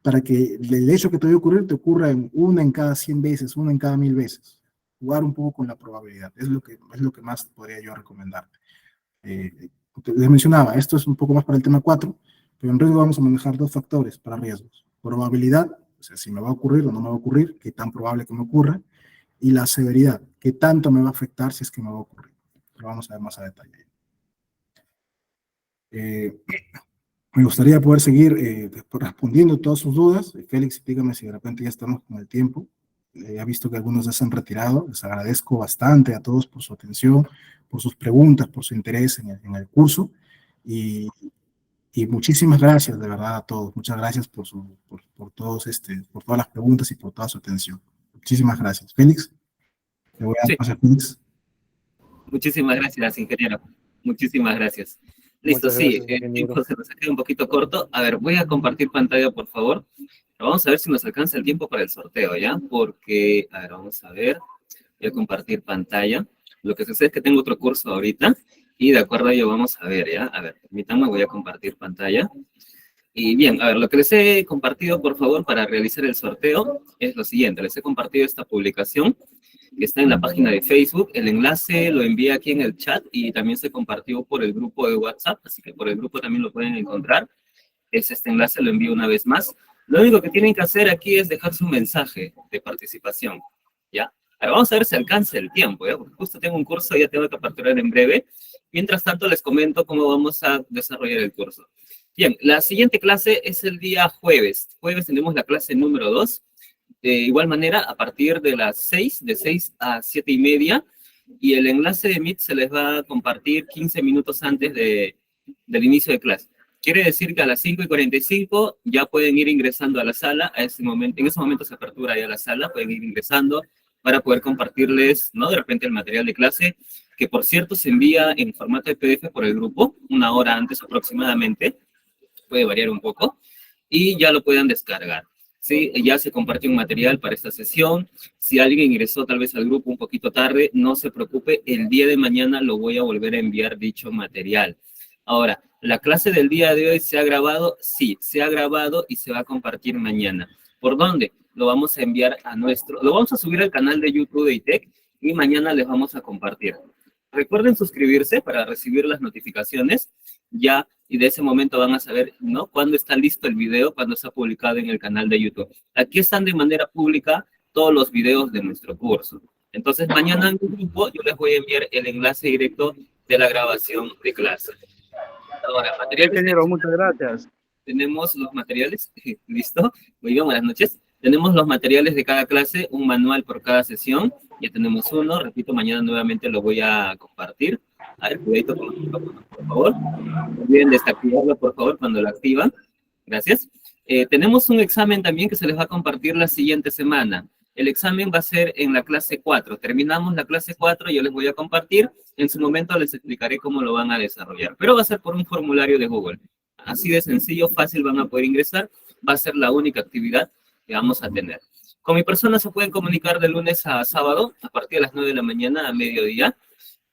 para que el hecho que te vaya a ocurrir te ocurra en una en cada 100 veces, una en cada 1000 veces. Jugar un poco con la probabilidad, es lo que más podría yo recomendar. Les mencionaba, esto es un poco más para el tema 4, pero en riesgo vamos a manejar dos factores para riesgos. Probabilidad, o sea, si me va a ocurrir o no me va a ocurrir, qué tan probable que me ocurra, y la severidad, qué tanto me va a afectar si es que me va a ocurrir. Lo vamos a ver más a detalle. Me gustaría poder seguir respondiendo todas sus dudas. Félix, dígame si de repente ya estamos con el tiempo. He visto que algunos ya se han retirado. Les agradezco bastante a todos por su atención, por sus preguntas, por su interés en el curso. Y muchísimas gracias, de verdad, a todos. Muchas gracias por todas las preguntas y por toda su atención. Muchísimas gracias. Félix, le voy a dar paso a Félix. Muchísimas gracias, ingeniero. Muchísimas gracias. Listo, Muchas sí, gracias, el tiempo se nos ha quedado un poquito corto. A ver, voy a compartir pantalla, por favor. Vamos a ver si nos alcanza el tiempo para el sorteo, ¿ya? Porque, a ver, vamos a ver. Voy a compartir pantalla. Lo que sucede es que tengo otro curso ahorita y de acuerdo a ello vamos a ver, ¿ya? A ver, permítanme, voy a compartir pantalla. Y bien, a ver, lo que les he compartido, por favor, para realizar el sorteo es lo siguiente. Les he compartido esta publicación que está en la página de Facebook. El enlace lo envié aquí en el chat y también se compartió por el grupo de WhatsApp, así que por el grupo también lo pueden encontrar. Este enlace lo envío una vez más. Lo único que tienen que hacer aquí es dejar su mensaje de participación, ¿ya? Ahora vamos a ver si alcanza el tiempo, ¿ya? Porque justo tengo un curso y ya tengo que aperturar en breve. Mientras tanto, les comento cómo vamos a desarrollar el curso. Bien, la siguiente clase es el día jueves. Jueves tenemos la clase número 2. De igual manera, a partir de las 6, de 6 a 7:30, y el enlace de Meet se les va a compartir 15 minutos antes del inicio de clase. Quiere decir que a las 5:45 ya pueden ir ingresando a la sala. En ese momento se apertura ya la sala, pueden ir ingresando para poder compartirles, ¿no? De repente el material de clase, que por cierto se envía en formato de PDF por el grupo, 1 hora antes aproximadamente, puede variar un poco, y ya lo puedan descargar. Sí, ya se compartió un material para esta sesión. Si alguien ingresó tal vez al grupo un poquito tarde, no se preocupe, el día de mañana lo voy a volver a enviar dicho material. Ahora, ¿la clase del día de hoy se ha grabado? Sí, se ha grabado y se va a compartir mañana. ¿Por dónde? Lo vamos a enviar lo vamos a subir al canal de YouTube de ITEC y mañana les vamos a compartir. Recuerden suscribirse para recibir las notificaciones ya, y de ese momento van a saber, ¿no?, cuándo está listo el video, cuándo está publicado en el canal de YouTube. Aquí están de manera pública todos los videos de nuestro curso. Entonces, mañana en el grupo yo les voy a enviar el enlace directo de la grabación de clase. Ahora, materiales. Ingeniero, muchas gracias. Tenemos los materiales, ¿listo? Muy bien, buenas noches. Tenemos los materiales de cada clase, un manual por cada sesión. Ya tenemos uno, repito, mañana nuevamente lo voy a compartir. A ver, cuidadito con el micrófono, por favor. No olviden desactivarlo, por favor, cuando lo activan. Gracias. Tenemos un examen también que se les va a compartir la siguiente semana. El examen va a ser en la clase 4. Terminamos la clase 4, yo les voy a compartir. En su momento les explicaré cómo lo van a desarrollar. Pero va a ser por un formulario de Google. así de sencillo, fácil, van a poder ingresar. Va a ser la única actividad que vamos a tener. Con mi persona se pueden comunicar de lunes a sábado, a partir de las 9 de la mañana a mediodía,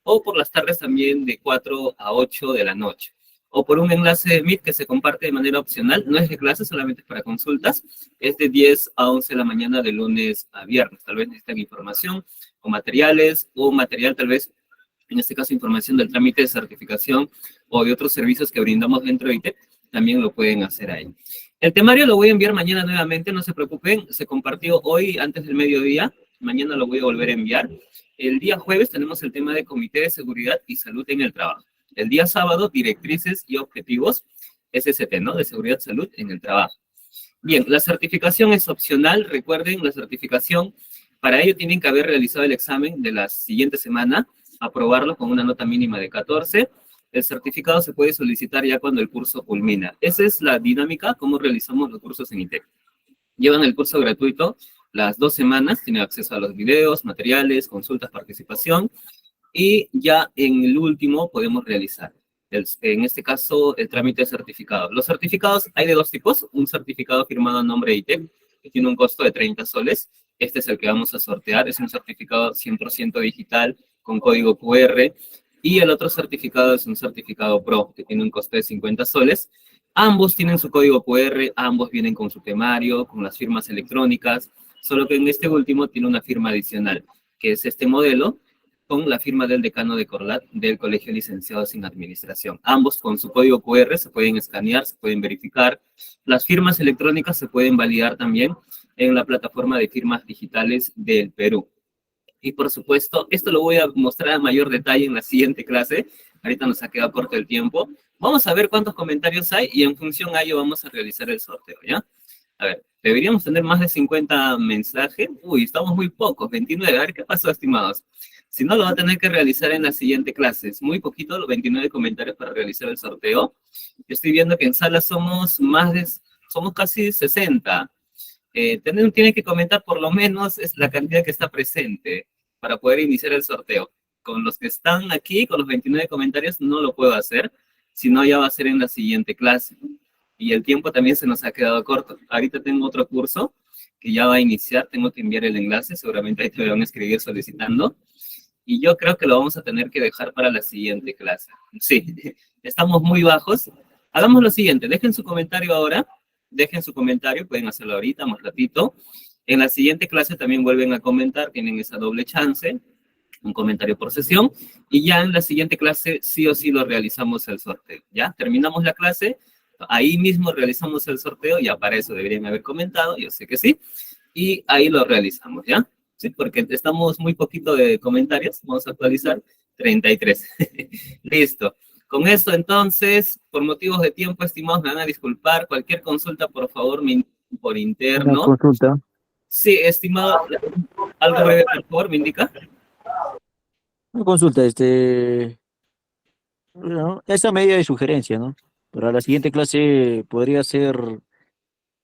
o por las tardes también de 4 a 8 de la noche. O por un enlace de Meet que se comparte de manera opcional, no es de clase, solamente es para consultas, es de 10 a 11 de la mañana de lunes a viernes. Tal vez necesitan información o materiales, o material tal vez, en este caso información del trámite de certificación o de otros servicios que brindamos dentro de ITEC, también lo pueden hacer ahí. El temario lo voy a enviar mañana nuevamente, no se preocupen, se compartió hoy antes del mediodía, mañana lo voy a volver a enviar. El día jueves tenemos el tema de Comité de Seguridad y Salud en el Trabajo. El día sábado, directrices y objetivos, SST, ¿no? De seguridad y salud en el trabajo. Bien, la certificación es opcional. Recuerden, la certificación, para ello tienen que haber realizado el examen de la siguiente semana, aprobarlo con una nota mínima de 14. El certificado se puede solicitar ya cuando el curso culmina. Esa es la dinámica, cómo realizamos los cursos en ITEC. Llevan el curso gratuito las 2 semanas, tienen acceso a los videos, materiales, consultas, participación, y ya en el último podemos realizar, en este caso, el trámite de certificado. Los certificados hay de 2 tipos, un certificado firmado a nombre de ITEC, que tiene un costo de 30 soles, este es el que vamos a sortear, es un certificado 100% digital, con código QR, y el otro certificado es un certificado Pro, que tiene un costo de 50 soles. Ambos tienen su código QR, ambos vienen con su temario, con las firmas electrónicas, solo que en este último tiene una firma adicional, que es este modelo, con la firma del decano de Corlat del Colegio de Licenciados en Administración. Ambos con su código QR se pueden escanear, se pueden verificar. Las firmas electrónicas se pueden validar también en la plataforma de firmas digitales del Perú. Y por supuesto, esto lo voy a mostrar a mayor detalle en la siguiente clase. Ahorita nos ha quedado corto el tiempo. Vamos a ver cuántos comentarios hay y en función a ello vamos a realizar el sorteo, ¿ya? A ver, deberíamos tener más de 50 mensajes. Uy, estamos muy pocos, 29. A ver qué pasó, estimados. Si no, lo va a tener que realizar en la siguiente clase. Es muy poquito, los 29 comentarios para realizar el sorteo. Estoy viendo que en sala somos casi 60. Tienen que comentar por lo menos es la cantidad que está presente para poder iniciar el sorteo. Con los que están aquí, con los 29 comentarios, no lo puedo hacer, sino ya va a ser en la siguiente clase. Y el tiempo también se nos ha quedado corto. Ahorita tengo otro curso que ya va a iniciar, tengo que enviar el enlace, seguramente ahí te van a escribir solicitando. Y yo creo que lo vamos a tener que dejar para la siguiente clase. Sí, estamos muy bajos. Hagamos lo siguiente, dejen su comentario ahora, pueden hacerlo ahorita, más ratito. En la siguiente clase también vuelven a comentar, tienen esa doble chance, un comentario por sesión, y ya en la siguiente clase sí o sí lo realizamos el sorteo, ¿ya? Terminamos la clase, ahí mismo realizamos el sorteo, ya para eso deberían haber comentado, yo sé que sí, y ahí lo realizamos, ¿ya? Sí, porque estamos muy poquito de comentarios, vamos a actualizar 33. Listo. Con esto entonces, por motivos de tiempo, estimados, me van a disculpar, cualquier consulta, por favor, por interno. Una consulta. Sí, estimado, algo breve, por favor, me indica. Una consulta, bueno, esa medida de sugerencia, ¿no? Para la siguiente clase podría ser,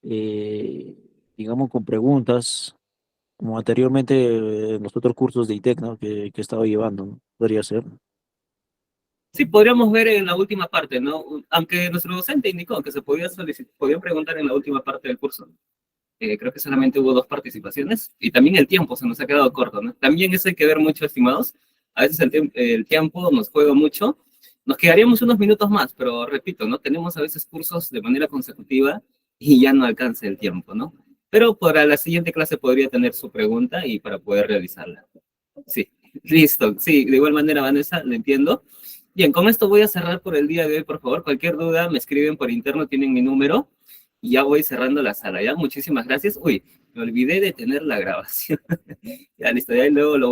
digamos, con preguntas, como anteriormente en los otros cursos de ITEC, ¿no? Que he estado llevando, ¿no? Podría ser. Sí, podríamos ver en la última parte, ¿no? Aunque nuestro docente indicó que se podía preguntar en la última parte del curso. Creo que solamente hubo 2 participaciones y también el tiempo se nos ha quedado corto, ¿no? También eso hay que ver mucho, estimados. A veces el tiempo nos juega mucho. Nos quedaríamos unos minutos más, pero repito, ¿no? Tenemos a veces cursos de manera consecutiva y ya no alcanza el tiempo, ¿no? Pero para la siguiente clase podría tener su pregunta y para poder realizarla. Sí, listo. Sí, de igual manera, Vanessa, lo entiendo. Bien, con esto voy a cerrar por el día de hoy, por favor. Cualquier duda me escriben por interno, tienen mi número. Y ya voy cerrando la sala, ¿ya? Muchísimas gracias. Uy, me olvidé de tener la grabación. Ya, listo, ya luego lo